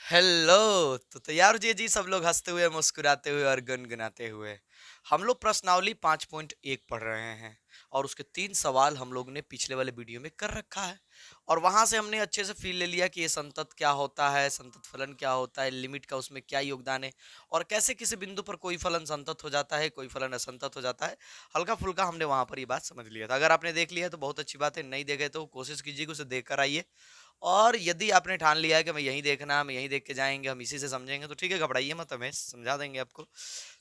Hello. तो तैयार हो जी सब लोग हंसते हुए मुस्कुराते हुए और गुनगुनाते हुए। हम लोग प्रश्नावली 5.1 पढ़ रहे हैं और उसके 3 सवाल हम लोग ने पिछले वाले वीडियो में कर रखा है। और वहां से हमने अच्छे से फील ले लिया कि ये संतत क्या होता है, संतत फलन क्या होता है, लिमिट का उसमें क्या योगदान है और कैसे किसी बिंदु पर कोई फलन संतत हो जाता है, कोई फलन असंतत हो जाता है। हल्का फुल्का हमने वहां पर ये बात समझ लिया था। अगर आपने देख लिया तो बहुत अच्छी बात है, नहीं देखे तो कोशिश कीजिए कि उसे देख कर आइए। और यदि आपने ठान लिया है कि मैं यहीं देखना, हम यहीं देख के जाएंगे, हम इसी से समझेंगे, तो ठीक है, घबराइए मत, हमें समझा देंगे आपको।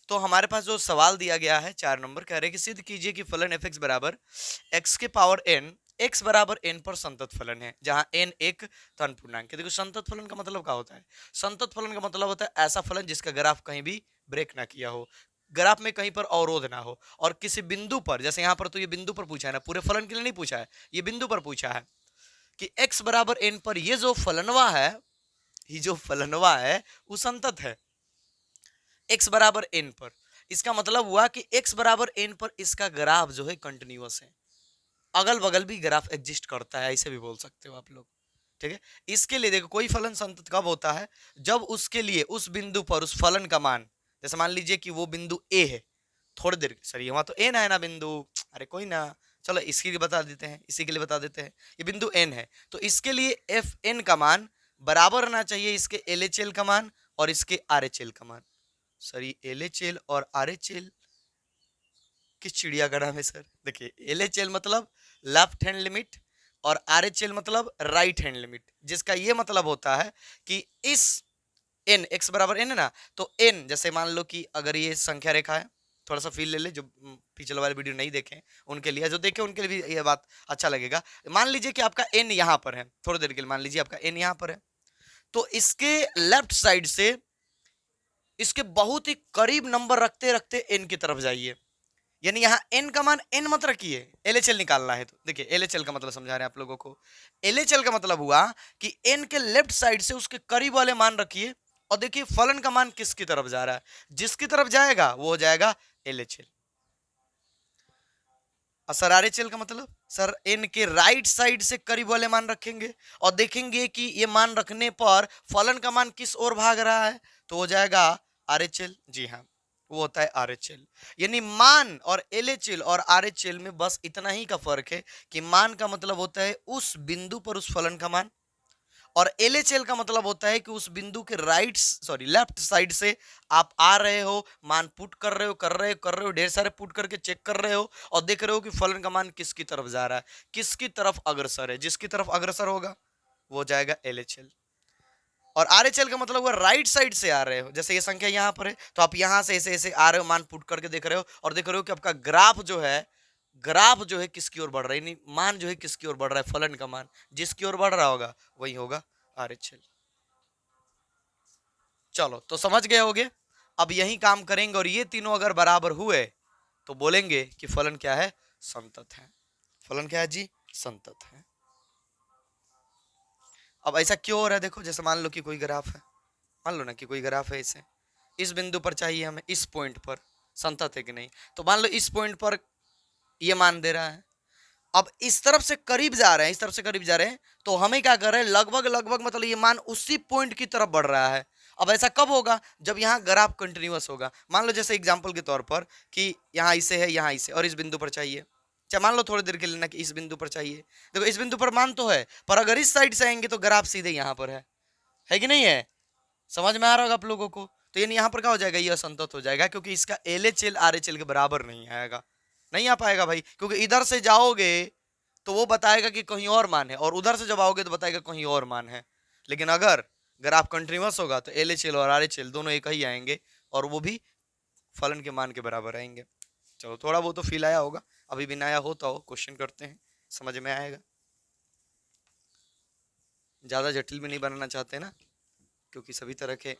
तो हमारे पास जो सवाल दिया गया है 4 नंबर, कह रहे हैं कि सिद्ध कीजिए कि फलन एफ एक्स बराबर एक्स के पावर एन एक्स बराबर एन पर संतत फलन है, जहां एन एक धन पूर्णांक है। देखो, संतत फलन का मतलब क्या होता है? संतत फलन का मतलब होता है ऐसा फलन जिसका ग्राफ कहीं भी ब्रेक ना किया हो, ग्राफ में कहीं पर अवरोध ना हो, और किसी बिंदु पर, जैसे यहां पर तो ये बिंदु पर पूछा है ना, पूरे फलन के लिए नहीं पूछा है, ये बिंदु पर पूछा है कि x बराबर एन पर ये जो फलनवा है वो संतत है x बराबर एन पर। इसका मतलब हुआ कि x बराबर एन पर इसका ग्राफ जो है कंटिन्यूअस है, अगल बगल भी ग्राफ एग्जिस्ट करता है, ऐसे भी बोल सकते हो आप लोग। ठीक है। इसके लिए देखो, कोई फलन संतत कब होता है? जब उसके लिए उस बिंदु पर उस फलन का मान, जैसे मान लीजिए कि वो बिंदु ए है, थोड़ी देर सर वहां तो एन है ना बिंदु, अरे कोई ना, चलो इसके लिए बता देते हैं, इसी के लिए बता देते हैं, ये बिंदु एन है, तो इसके लिए एफ एन का मान बराबर होना चाहिए इसके एल एच एल का मान और इसके आर एच एल का मान। सर ये एल एच एल और आर एच एल किस चिड़िया का नाम है सर? देखिए, एल एच एल मतलब लेफ्ट हैंड लिमिट और आर एच एल मतलब राइट हैंड लिमिट, जिसका ये मतलब होता है कि इस एन एक्स बराबर एन है ना, तो एन, जैसे मान लो कि अगर ये संख्या रेखा है, थोड़ा सा फील ले ले, जो पिछले वाले वीडियो नहीं देखे उनके लिए, जो देखे उनके लिए भी ये बात अच्छा लगेगा। मान लीजिए कि आपका एन यहाँ पर है, थोड़ी देर के लिए मान लीजिए आपका एन यहाँ पर है, तो इसके लेफ्ट साइड से इसके बहुत ही करीब नंबर रखते रखते एन की तरफ जाइए। यानी यहाँ एन का मान एन मत रखिए, एलएचएल निकालना है। तो देखिए, एलएचएल का मतलब समझा रहे हैं आप लोगों को। एलएचएल का मतलब हुआ कि एन के लेफ्ट साइड से उसके करीब वाले मान रखिए और देखिए फलन का मान किसकी तरफ जा रहा है, जिसकी तरफ जाएगा वो हो जाएगा एलएचएल। और सर आरएचएल का मतलब, सर एन के राइट साइड से करीब वाले मान रखेंगे और देखेंगे कि ये मान रखने पर फलन का मान किस ओर भाग रहा है, तो हो जाएगा आरएचएल। जी हाँ, वो होता है आरएचएल। यानी मान और एलएचएल और आरएचएल में बस इतना ही का फर्क है कि मान का मतलब होता है उस बिंदु पर उस फलन का मान, और एलएचएल का मतलब होता है कि उस बिंदु के लेफ्ट साइड से आप आ रहे हो, मान पुट कर रहे हो, ढेर सारे पुट करके चेक कर रहे हो और देख रहे हो कि फलन का मान किसकी तरफ जा रहा है, किसकी तरफ अग्रसर है, जिसकी तरफ अग्रसर होगा वो जाएगा एलएचएल। और आरएचएल का मतलब हुआ राइट साइड से आ रहे हो, जैसे ये संख्या यहाँ पर है तो आप यहां से ऐसे ऐसे आ रहे हो, मान पुट करके देख रहे हो और देख रहे हो कि आपका ग्राफ जो है किसकी ओर बढ़ रहा है, नहीं मान जो है किसकी ओर बढ़ रहा है, फलन का मान जिसकी ओर बढ़ रहा होगा वही होगा आरएचएल। चलो, तो समझ गए होगे। अब यही काम करेंगे और ये तीनों अगर बराबर हुए तो बोलेंगे कि फलन क्या है, संतत है। फलन क्या है जी, संतत है। अब ऐसा क्यों हो रहा है? देखो, जैसे मान लो कि कोई ग्राफ है, मान लो ना कि कोई ग्राफ है, इसे इस बिंदु पर चाहिए हमें, इस पॉइंट पर संतत है कि नहीं, तो मान लो इस पॉइंट पर ये मान दे रहा है, अब इस तरफ से करीब जा रहे हैं, इस तरफ से करीब जा रहे हैं, तो हमें क्या कर रहे हैं, लगभग लगभग मतलब ये मान उसी पॉइंट की तरफ बढ़ रहा है। अब ऐसा कब होगा? जब यहाँ ग्राफ कंटिन्यूअस होगा। मान लो जैसे एग्जांपल के तौर पर कि यहाँ इसे है, यहाँ इसे, और इस बिंदु पर चाहिए, अच्छा मान लो थोड़ी देर के लिए ना कि इस बिंदु पर चाहिए। देखो, इस बिंदु पर मान तो है, पर अगर इस साइड से आएंगे तो ग्राफ सीधे यहाँ पर है कि नहीं है? समझ में आ रहा होगा आप लोगों को। तो यानी यहाँ पर क्या हो जाएगा, ये असंतत हो जाएगा, क्योंकि इसका L H L R H L के बराबर नहीं आएगा, नहीं आ पाएगा भाई, क्योंकि इधर से जाओगे तो वो बताएगा कि कहीं और मान है, और उधर से जब आओगे तो बताएगा कहीं और मान है। लेकिन अगर ग्राफ कंटिन्यूअस होगा तो एल एच एल और आर एच एल दोनों एक ही आएंगे, और वो भी फलन के मान के बराबर आएंगे। चलो, थोड़ा बहुत तो फील आया होगा, अभी भी नया हो तो क्वेश्चन करते हैं, समझ में आएगा। ज़्यादा जटिल भी नहीं बनाना चाहते ना, क्योंकि सभी तरह के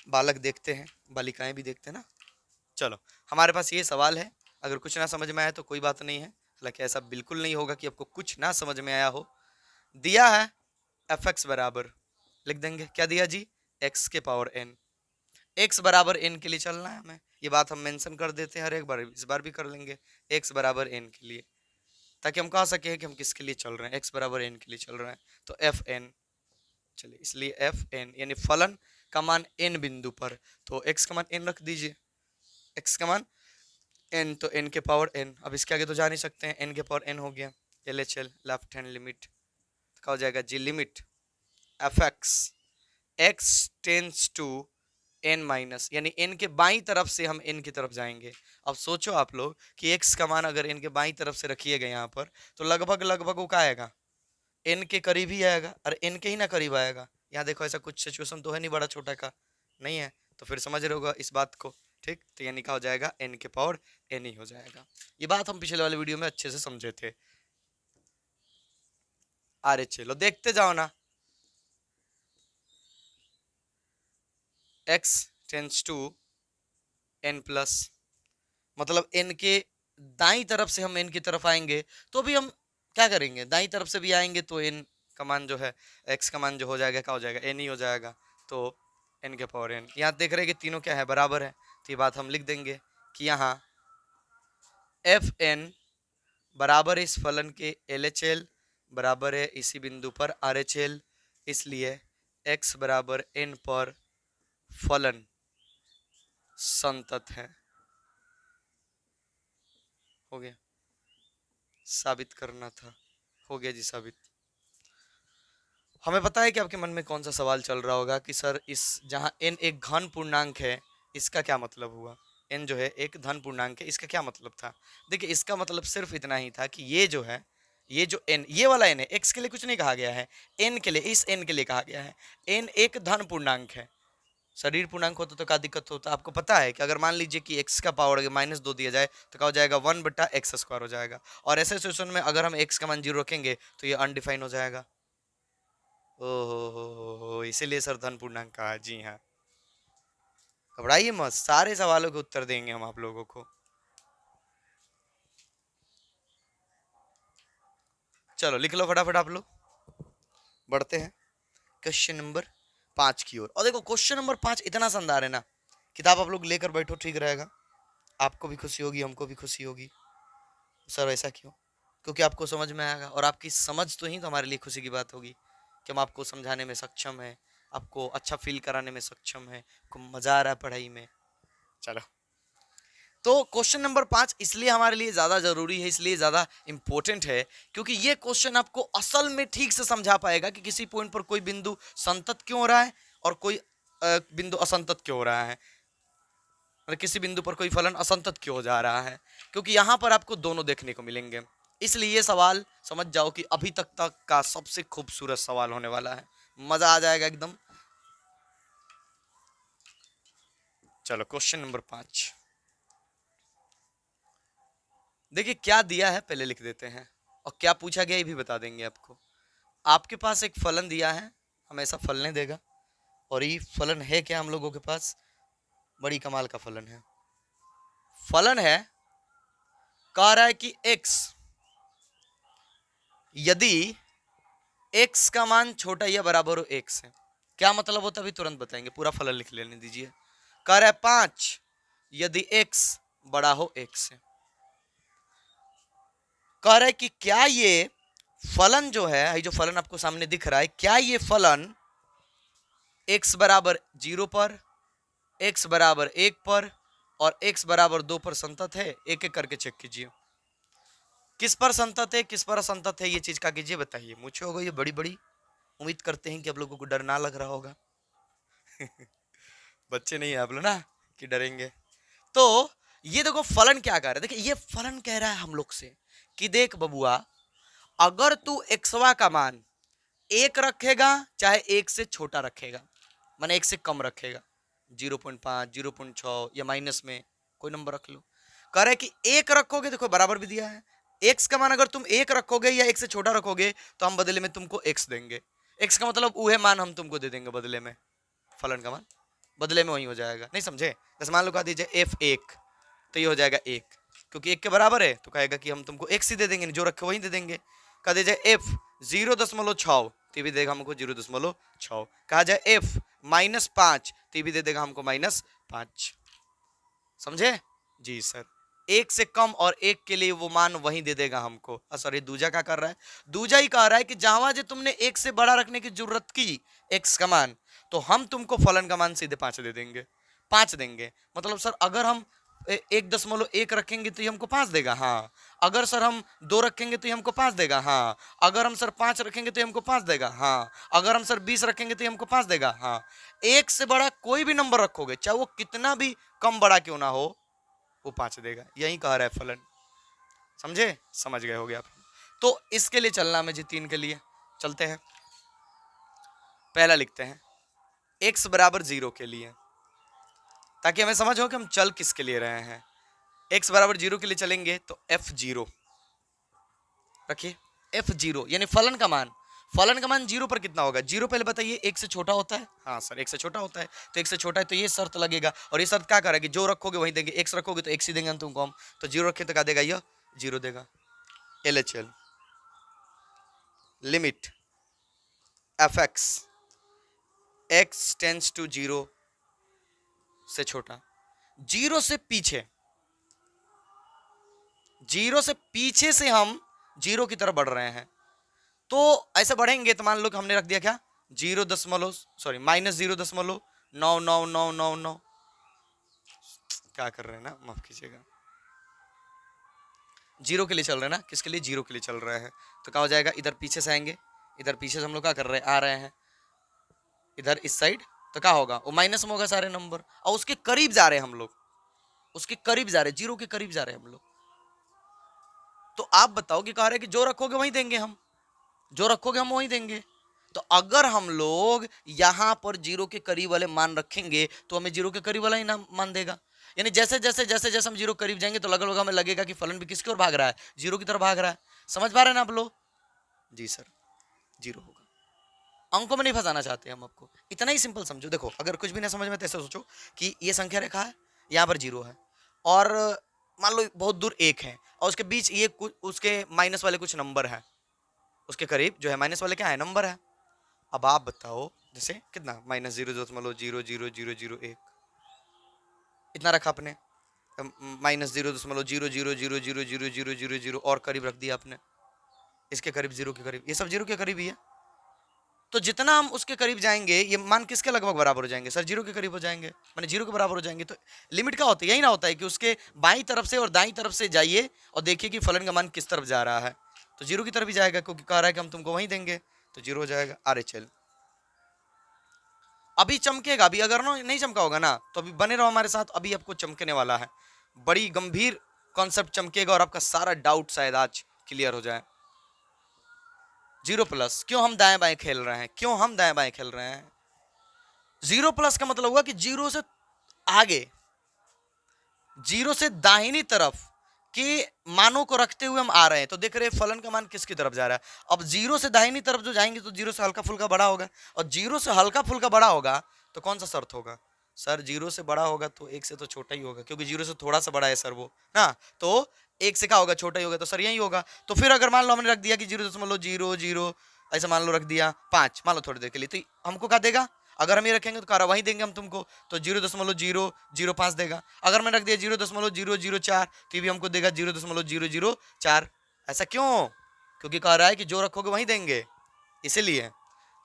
बालक देखते हैं, बालिकाएं भी देखते हैं ना। चलो, हमारे पास ये सवाल है, अगर कुछ ना समझ में आया तो कोई बात नहीं है, हालांकि ऐसा बिल्कुल नहीं होगा कि आपको कुछ ना समझ में आया हो। दिया है एफ एक्स बराबर, लिख देंगे क्या दिया जी, एक्स के पावर एन, एक्स बराबर एन के लिए चलना है हमें, ये बात हम मेंशन कर देते हैं हर एक बार, इस बार भी कर लेंगे, एक्स बराबर एन के लिए, ताकि हम कह सके कि हम किसके लिए चल रहे हैं, एक्स बराबर एन के लिए चल रहे हैं। तो एफ एन, चलिए इसलिए एफ एन यानी फलन का मान एन बिंदु पर, तो एक्स का मान एन रख दीजिए, एक्स का मान एन, तो एन के पावर एन। अब इसके आगे तो जा नहीं सकते हैं, एन के पावर एन हो गया। L H L left hand limit क्या हो जाएगा जी, limit F x x tends to n minus, यानी एन के बाईं तरफ से हम एन की तरफ जाएंगे। अब सोचो आप लोग कि एक्स का मान अगर एन के बाईं तरफ से रखिएगा यहाँ पर, तो लगभग लगभग वो क्या आएगा, एन के करीब ही आएगा, और एन के ही ना करीब आएगा। यहाँ देखो ऐसा कुछ सिचुएशन तो है नहीं बड़ा छोटा का, नहीं है, तो फिर समझ रहे होगा इस बात को, ठीक। तो यानी क्या हो जाएगा, एन के पावर एन ही हो जाएगा। ये बात हम पिछले वाले वीडियो में अच्छे से समझे थे। अरे चलो देखते जाओ ना, x tends to n plus, मतलब n के दाई तरफ से हम n की तरफ आएंगे तो भी हम क्या करेंगे, दाई तरफ से भी आएंगे तो n का मान जो है, x का मान जो हो जाएगा क्या हो जाएगा, n ही हो जाएगा। तो n के पावर n, यहाँ देख रहे हैं कि तीनों क्या है, बराबर है, तो ये बात हम लिख देंगे कि यहाँ एफ एन बराबर इस फलन के एल एच एल बराबर है इसी बिंदु पर आर एच एल, इसलिए x बराबर n पर फलन संतत है। हो गया, साबित करना था, हो गया जी साबित। हमें पता है कि आपके मन में कौन सा सवाल चल रहा होगा कि सर इस जहां n एक घन पूर्णांक है इसका क्या मतलब हुआ, n जो है एक धन पूर्णांक है इसका क्या मतलब था। देखिए इसका मतलब सिर्फ इतना ही था कि ये जो है, ये जो n, ये वाला n है, x के लिए कुछ नहीं कहा गया है, n के लिए, इस n के लिए कहा गया है। n एक धन पूर्णांक है, शरीर पूर्णांक होता तो क्या दिक्कत होता, आपको पता है कि अगर मान लीजिए कि x का पावर अगर -2 दिया जाए तो क्या हो जाएगा, 1/x² हो जाएगा। और ऐसे सिचुएशन में अगर हम x का मान 0 रखेंगे तो ये अनडिफाइन हो जाएगा। ओहो, इसीलिए सर धन पूर्णांक कहा है। जी हाँ, घबराइए मत, सारे सवालों के उत्तर देंगे हम आप लोगों को। चलो लिख लो फटाफट आप लोग, बढ़ते हैं क्वेश्चन नंबर 5 की ओर। और देखो क्वेश्चन नंबर 5 इतना शानदार है ना, किताब आप लोग लेकर बैठो, ठीक रहेगा, आपको भी खुशी होगी, हमको भी खुशी होगी। सर ऐसा क्यों, क्योंकि आपको समझ में आएगा, और आपकी समझ तो ही तो हमारे लिए खुशी की बात होगी कि हम आपको समझाने में सक्षम है, आपको अच्छा फील कराने में सक्षम है, आपको मजा आ रहा है पढ़ाई में। चलो, तो क्वेश्चन नंबर 5 इसलिए हमारे लिए ज्यादा जरूरी है, इसलिए ज्यादा इंपॉर्टेंट है क्योंकि ये क्वेश्चन आपको असल में ठीक से समझा पाएगा कि किसी पॉइंट पर कोई बिंदु संतत क्यों हो रहा है और कोई बिंदु असंतत क्यों हो रहा है, और किसी बिंदु पर कोई फलन असंतत क्यों हो जा रहा है, क्योंकि यहां पर आपको दोनों देखने को मिलेंगे। इसलिए ये सवाल समझ जाओ कि अभी तक का सबसे खूबसूरत सवाल होने वाला है, मजा आ जाएगा एकदम। चलो क्वेश्चन नंबर 5 देखिए क्या दिया है, पहले लिख देते हैं, और क्या पूछा गया ये भी बता देंगे आपको। आपके पास एक फलन दिया है, हमेशा फलने देगा, और ये फलन है क्या हम लोगों के पास, बड़ी कमाल का फलन है। फलन है, कह रहा है कि x यदि x का मान छोटा या बराबर हो 1 से, क्या मतलब होता है अभी तुरंत बताएंगे, पूरा फलन लिख लेने दीजिए। कह रहा है 5 यदि x बड़ा हो 1 से। कह रहा है कि क्या ये फलन जो है, ये जो फलन आपको सामने दिख रहा है, क्या ये फलन x बराबर 0 पर, x बराबर 1 पर और x बराबर 2 पर संतत है, एक एक करके चेक कीजिए। किस पर संतत है, किस पर असंतत है, ये चीज का कीजिए, बताइए। मुझे होगा ये बड़ी बड़ी, उम्मीद करते हैं कि आप लोगों को डर ना लग रहा होगा। बच्चे नहीं है आप लोग ना कि डरेंगे। तो ये देखो फलन क्या कह रहा है, देखिए ये फलन कह रहा है हम लोग से कि देख बबुआ, अगर तू एक्सवा का मान 1 रखेगा चाहे 1 से छोटा रखेगा, माने 1 से कम रखेगा, 0.5 0.6 या माइनस में कोई नंबर रख लो, कह रहा है कि 1 रखोगे, देखो बराबर भी दिया है, x का मान अगर तुम 1 रखोगे या 1 से छोटा रखोगे तो हम बदले में तुमको x देंगे। x का मतलब वह मान हम तुमको दे देंगे बदले में, फलन का मान बदले में वही हो जाएगा, नहीं समझे। जैसे मान लो कह दीजिए f1 तो ये हो जाएगा 1, क्योंकि 1 के बराबर है तो कहेगा कि हम तुमको x ही दे देंगे, जो रखे वही दे देंगे। कह दीजिए f 0.6 तो भी देगा हमको 0.6, कहा जाए f -5 तो भी दे देगा हमको -5। समझे जी सर। एक से कम और एक के लिए वो मान वही दे देगा हमको। सॉरी, दूजा क्या कर रहा है, दूजा ही कह रहा है कि जहां जो तुमने एक से बड़ा रखने की जरूरत की एक्स का मान, तो हम तुमको फलन का मान सीधे 5 दे देंगे, 5 देंगे। मतलब सर अगर हम 1.1 रखेंगे तो ये हमको 5 देगा, हाँ। अगर सर हम 2 रखेंगे तो ये हमको 5 देगा, हाँ। अगर हम सर 5 रखेंगे तो ये हमको 5 देगा, हाँ। अगर हम सर 20 रखेंगे तो ये हमको 5 देगा, हाँ। एक से बड़ा कोई भी नंबर रखोगे, चाहे वो कितना भी कम बड़ा क्यों ना हो, वो 5 देगा। यही कह रहा है फलन। समझे, समझ गए हो गया आप। तो इसके लिए चलना में जी 3 के लिए चलते हैं। पहला लिखते हैं x बराबर 0 के लिए, ताकि हमें समझ हो कि हम चल किसके लिए रहे हैं। x बराबर 0 के लिए चलेंगे तो f0 रखिए, f0 यानी फलन का मान। फलन का मान 0 पर कितना होगा, 0 पहले बताइए, 1 से छोटा होता है, हाँ सर 1 से छोटा होता है, तो 1 से छोटा है तो ये शर्त लगेगा। और ये शर्त क्या करेगा कि जो रखोगे वही देंगे, x रखोगे तो x ही देंगे तुमको हम, तो 0 रखे तो क्या देगा, ये 0 देगा। LHL limit fx x tends to 0 से छोटा, 0 से पीछे, 0 से पीछे से हम 0 की तरफ बढ़ रहे हैं। तो ऐसे बढ़ेंगे तो मान लो कि हमने रख दिया क्या, -0.99999, क्या कर रहे हैं ना, माफ कीजिएगा, 0 के लिए चल रहे हैं ना, किसके लिए, 0 के लिए चल रहे हैं। तो क्या हो जाएगा, इधर पीछे से आएंगे, इधर पीछे से हम लोग क्या कर रहे हैं, आ रहे हैं इधर इस साइड, तो क्या होगा, वो माइनस में होगा सारे नंबर, और उसके करीब जा रहे हैं हम लोग, उसके करीब जा रहे हैं, 0 के करीब जा रहे हैं हम लोग। तो आप बताओ कि कह रहे हैं कि जो रखोगे वही देंगे हम, जो रखोगे हम वही देंगे। तो अगर हम लोग यहां पर 0 के करीब वाले मान रखेंगे तो हमें 0 के करीब वाला ही नाम मान देगा। यानी जैसे जैसे जैसे जैसे हम 0 करीब जाएंगे तो लगभग हमें लगेगा कि फलन भी किसकी ओर भाग रहा है, 0 की तरफ भाग रहा है। समझ पा रहे हैं ना आप लोग, जी सर 0 होगा। अंकों में नहीं फंसाना चाहते हम आपको, इतना ही सिंपल समझो। देखो अगर कुछ भी ना समझ में तो ऐसे सोचो कि ये संख्या रेखा है, यहाँ पर 0 है, और मान लो बहुत दूर 1 है, और उसके बीच ये कुछ उसके माइनस वाले कुछ नंबर है, उसके करीब जो है माइनस वाले क्या है, नंबर है। अब आप बताओ जैसे कितना, -0.000001 इतना रखा आपने, -0.0000000 और करीब रख दिया आपने, इसके करीब 0 के करीब, ये सब 0 के करीब ही है। तो जितना हम उसके करीब जाएंगे ये मान किसके लगभग बराबर हो जाएंगे, सर 0 के करीब हो जाएंगे, माने 0 के बराबर हो जाएंगे। तो लिमिट क्या होती है, यही ना होता है कि उसके बाईं तरफ से और दाईं तरफ से जाइए और देखिए कि फलन का मान किस तरफ जा रहा है, तो 0 की तरफ ही जाएगा, क्योंकि कह रहा है कि हम तुमको वही देंगे, तो 0 हो जाएगा। RHL अभी चमकेगा, अभी अगर नहीं चमका होगा ना तो अभी बने रहो हमारे साथ, अभी आपको चमकने वाला है, बड़ी गंभीर कॉन्सेप्ट चमकेगा और आपका सारा डाउट शायद आज क्लियर हो जाए। 0+, क्यों हम दाएं बाएं खेल रहे हैं, क्यों हम दाएं बाएं खेल रहे हैं। 0+ का मतलब हुआ कि 0 से आगे, 0 से दाहिनी तरफ के मानों को रखते हुए हम आ रहे हैं। तो देख रहे हैं फलन का मान किसकी तरफ जा रहा है। अब 0 से दाहिनी तरफ जो जाएंगे तो 0 से हल्का फुल्का बड़ा होगा, और 0 से हल्का फुल्का बड़ा होगा तो कौन सा शर्त होगा, सर 0 से बड़ा होगा तो 1 से तो छोटा ही होगा, क्योंकि 0 से थोड़ा सा बड़ा है सर वो ना, तो 1 से क्या होगा, छोटा ही होगा, तो सर यही होगा। तो फिर अगर मान लो हमने रख दिया कि 0.00 ऐसा मान लो रख दिया 5, मान लो थोड़ी देर के लिए, तो हमको क्या देगा, अगर हम ये रखेंगे तो कह रहा वही देंगे हम तुमको, तो 0.005 देगा। अगर मैंने रख दिया 0.004 तो ये भी हमको देगा 0.004। ऐसा क्यों, क्योंकि कह रहा है कि जो रखोगे वही देंगे, इसीलिए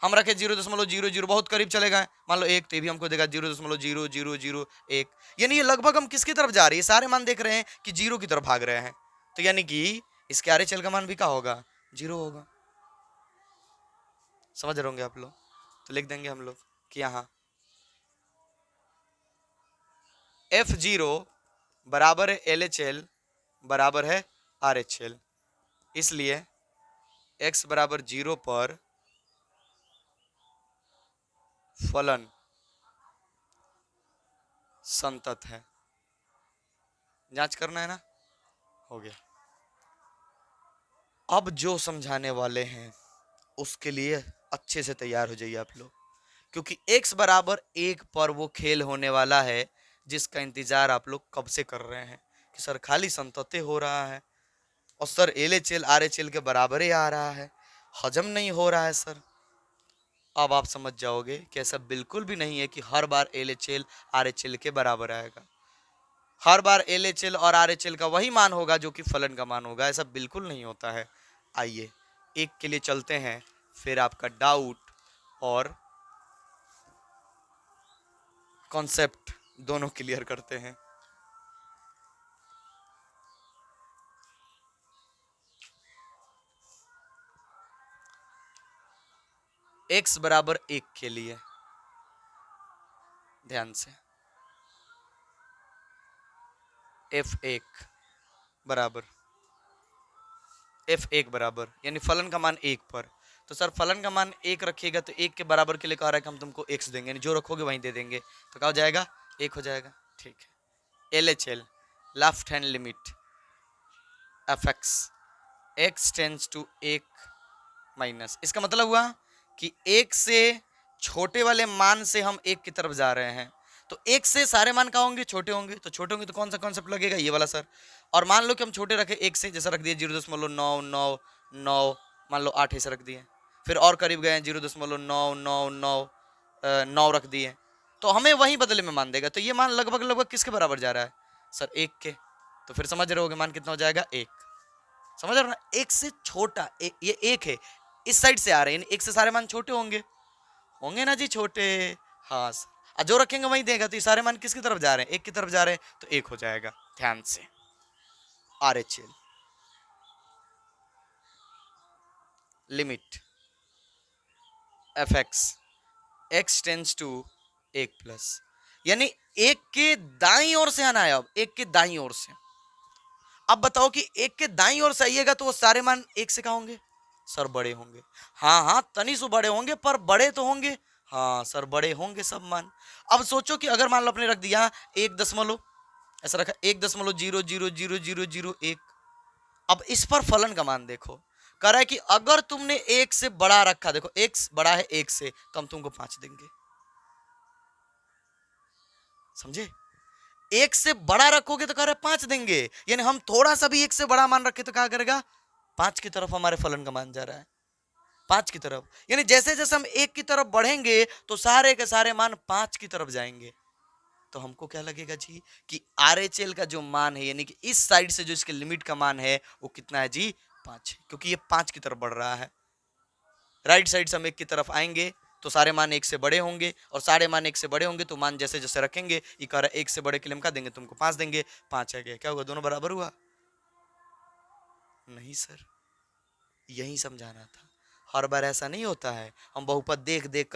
हम रखे 0.00 बहुत करीब चले गए, मान लो 1, तो ये भी हमको देगा 0.0001। यानी ये लगभग हम किसकी तरफ जा रही है, सारे मान देख रहे हैं कि 0 की तरफ भाग रहे हैं, तो यानी कि इसके RHL का मान भी क्या होगा, 0 होगा। समझ रहे होंगे आप लोग, तो लिख देंगे हम लोग कि यहाँ F0 बराबर है LHL बराबर है RHL, इसलिए x बराबर 0 पर फलन संतत है। जांच करना है ना, हो गया। अब जो समझाने वाले हैं उसके लिए अच्छे से तैयार हो जाइए आप लोग, क्योंकि x बराबर 1 पर वो खेल होने वाला है जिसका इंतजार आप लोग कब से कर रहे हैं कि सर खाली संतते हो रहा है और सर LHL RHL के बराबर ही आ रहा है, हजम नहीं हो रहा है सर। अब आप समझ जाओगे कि ऐसा बिल्कुल भी नहीं है कि हर बार LHL RHL के बराबर आएगा। हर बार LHL और RHL का वही मान होगा जो कि फलन का मान होगा, ऐसा बिल्कुल नहीं होता है। आइए एक के लिए चलते हैं, फिर आपका डाउट और कॉन्सेप्ट दोनों क्लियर करते हैं। x बराबर 1 के लिए ध्यान से f1 बराबर यानी फलन का मान 1 पर, तो सर फलन का मान 1 रखिएगा तो 1 के बराबर के लिए कह रहा है कि हम तुमको x देंगे, यानी जो रखोगे वहीं दे देंगे, तो क्या हो जाएगा 1 हो जाएगा। ठीक है। LHL left hand limit fx x tends to 1 minus, इसका मतलब हुआ कि 1 से छोटे वाले मान से हम 1 की तरफ जा रहे हैं, तो 1 से सारे मान क्या होंगे, छोटे होंगे, तो छोटे होंगे तो कौन सा कॉन्सेप्ट लगेगा, ये वाला सर। और मान लो कि हम छोटे रखे 1 से, जैसा रख दिए 0.999, मान लो 8 ऐसे रख दिए, फिर और करीब गए 0.99999 रख दिए, तो हमें वही बदले में मान देगा, तो ये मान लगभग लगभग किसके बराबर जा रहा है सर 1 के, तो फिर समझ रहे होगे मान कितना हो जाएगा 1। समझ रहे हो ना, 1 से छोटा ये 1 है, इस साइड से आ रहे हैं, 1 से सारे मान छोटे होंगे, होंगे ना जी छोटे, हाँ सर, जो रखेंगे वही देगा, तो ये सारे मान किसकी तरफ जा रहे हैं 1 की तरफ जा रहे हैं, तो 1 हो जाएगा। ध्यान से RHL limit fx x tends to 1 plus, यानी 1 के दाईं ओर से आना है, अब 1 के दाईं ओर से। अब बताओ कि 1 के दाईं ओर से आइएगा तो वो सारे मान 1 से कहाँ होंगे सर, बड़े होंगे, हाँ हाँ तनी सु बड़े होंगे, पर बड़े तो होंगे, हाँ सर बड़े होंगे सब मान। अब सोचो कि अगर मान लो अपने रख दिया 1 दशमलव, ऐसा रखा 1.000001, अब इस पर फलन का मान देखो, कह रहा है कि अगर तुमने 1 से बड़ा रखा, देखो x बड़ा है 1 से, तो हम तुमको 5 देंगे, समझे, 1 से बड़ा रखोगे तो कह रहा है 5 देंगे, यानी हम थोड़ा सा भी 1 से बड़ा मान रखे तो क्या करेगा 5 की तरफ हमारे फलन का मान जा रहा है, 5 की तरफ, यानी जैसे जैसे हम 1 की तरफ बढ़ेंगे तो सारे के सारे मान 5 की तरफ जाएंगे, तो हमको क्या लगेगा जी कि RHL का जो मान है, यानी कि इस साइड से जो इसके लिमिट का मान है वो कितना है जी 5, क्योंकि ये 5 की तरफ बढ़ रहा है। राइट साइड से हम 1 की तरफ आएंगे तो सारे मान 1 से बड़े होंगे, और सारे मान 1 से बड़े होंगे तो मान जैसे जैसे रखेंगे, ये कह रहा है 1 से बड़े के लिए हम क्या देंगे तुमको 5 देंगे, 5 है गया, क्या हुआ दोनों बराबर हुआ, नहीं सर यही समझाना था। हर बार ऐसा नहीं होता है, हम बहुपद देख देख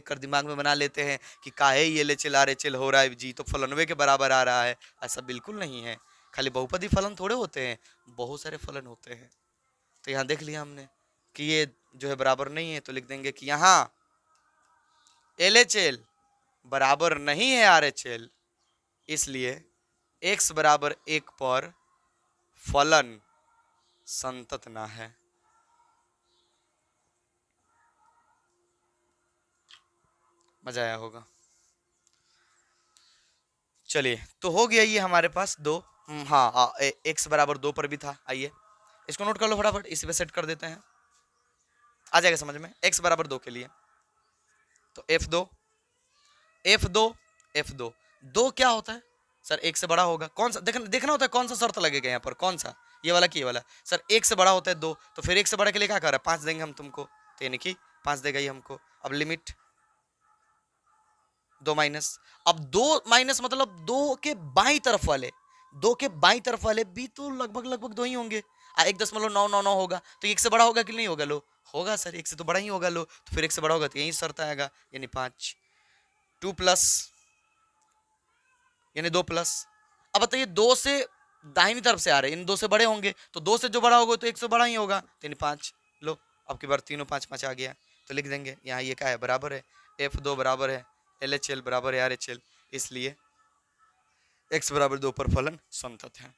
कर दिमाग में बना लेते हैं कि काहे ये LHL RHL हो रहा है जी, तो फलनवे के बराबर आ रहा है, ऐसा बिल्कुल नहीं है। खाली बहुपदी फलन थोड़े होते हैं, बहुत सारे फलन होते हैं। तो यहाँ देख लिया हमने कि ये जो है बराबर नहीं है, तो लिख देंगे कि यहाँ LHL बराबर नहीं है RHL, इसलिए x बराबर 1 पर फलन संतत ना है। मजा आया होगा। चलिए तो हो गया ये हमारे पास 2, हाँ x बराबर 2 पर भी था, आइए इसको नोट कर लो फटाफट, इसी पे सेट कर देते हैं, आ जाएगा समझ में। x बराबर 2 के लिए तो f2 2 क्या होता है सर, 1 से बड़ा होगा, कौन सा देखना होता है, कौन सा शर्त लगेगा यहाँ पर, कौन सा, ये वाला कि ये वाला, सर 1 से बड़ा होता है 2, तो फिर 1 से बड़ा के लिए क्या कर रहा है 5 देंगे हम तुमको, तो यानी कि 5 देगा ये हमको। अब लिमिट 2 माइनस, अब 2 माइनस मतलब 2 के बाई तरफ वाले, 2 के बाई तरफ वाले भी तो लगभग लगभग 2 ही होंगे, 1.999 होगा, तो 1 से बड़ा होगा कि नहीं होगा, लो होगा सर 1 से तो बड़ा ही होगा, लो तो फिर 1 से बड़ा होगा तो यही शर्त आएगा, यानी 5, 2 प्लस यानी 2 प्लस। अब बताइए 2 से दाहिनी तरफ से आ रहे हैं, इन 2 से बड़े होंगे, तो 2 से जो बड़ा होगा तो 1 से बड़ा ही होगा, तो यानी 5, लो अब की बार तीनों 5 5 आ गया, तो लिख देंगे यहाँ ये क्या है बराबर है, f2 बराबर है LHL बराबर है RHL, इसलिए x बराबर 2 पर फलन संतत है।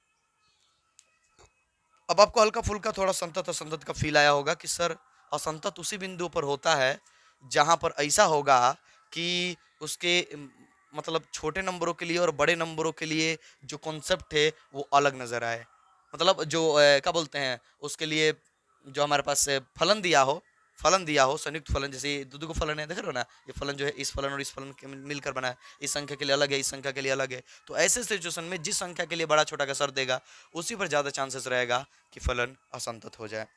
अब आपको हल्का फुल्का थोड़ा संतत असंतत का फील आया होगा कि सर असंतत उसी बिंदु पर होता है जहां पर ऐसा होगा कि उसके मतलब छोटे नंबरों के लिए और बड़े नंबरों के लिए जो कॉन्सेप्ट है वो अलग नजर आए, मतलब जो क्या बोलते हैं उसके लिए जो हमारे पास फलन दिया हो फलन दिया हो, संयुक्त फलन, जैसे दो फलन है, देख रहे हो ना, ये फलन जो है इस फलन और इस फलन के मिलकर बना है, इस संख्या के लिए अलग है, इस संख्या के लिए अलग है। तो ऐसे सिचुएशन में जिस संख्या के लिए बड़ा छोटा का सर देगा उसी पर ज्यादा चांसेस रहेगा कि फलन असंतत हो जाए।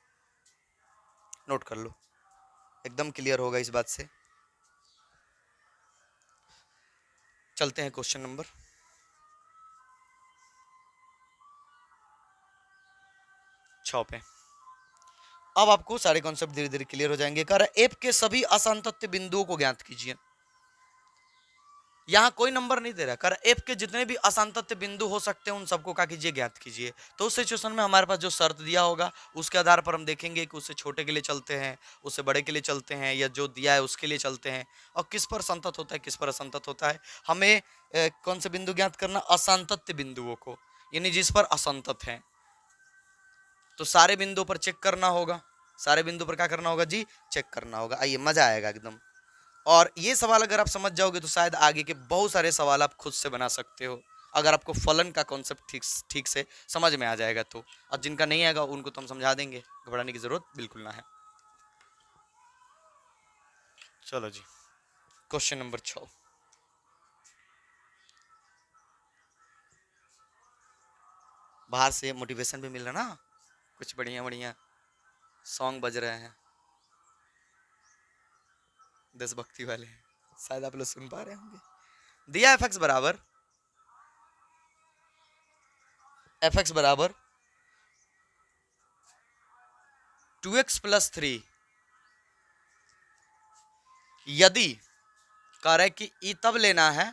नोट कर लो, एकदम क्लियर होगा इस बात से। चलते हैं क्वेश्चन नंबर 6 पे। अब आपको सारे कॉन्सेप्ट धीरे धीरे क्लियर हो जाएंगे। कह रहा है एफ के सभी असंतत बिंदुओं को ज्ञात कीजिए। यहां कोई नंबर नहीं दे रहा, कर एफ के जितने भी असंतत बिंदु हो सकते हैं उन सबको क्या कीजिए, ज्ञात कीजिए। तो उस सिचुएशन में हमारे पास जो शर्त दिया होगा उसके आधार पर हम देखेंगे कि उससे छोटे के लिए चलते हैं, उससे बड़े के लिए चलते हैं, या जो दिया है उसके लिए चलते हैं, और किस पर संतत होता है किस पर असंतत होता है। हमें कौन से बिंदु ज्ञात करना, असंतत बिंदुओं को, यानी जिस पर असंतत है। तो सारे बिंदुओं पर चेक करना होगा, सारे बिंदु पर क्या करना होगा जी, चेक करना होगा। आइए मजा आएगा एकदम। और ये सवाल अगर आप समझ जाओगे तो शायद आगे के बहुत सारे सवाल आप खुद से बना सकते हो, अगर आपको फलन का कॉन्सेप्ट ठीक ठीक से समझ में आ जाएगा तो। और जिनका नहीं आएगा उनको तो हम समझा देंगे, घबराने की जरूरत बिल्कुल ना है। चलो जी, क्वेश्चन नंबर 6। बाहर से मोटिवेशन भी मिल रहा ना, कुछ बढ़िया बढ़िया सॉन्ग बज रहे हैं देशभक्ति वाले, शायद आप लोग सुन पा रहे होंगे। दिया एफ एक्स बराबर 2x+3, यदि कह रहा है कि ई तब लेना है,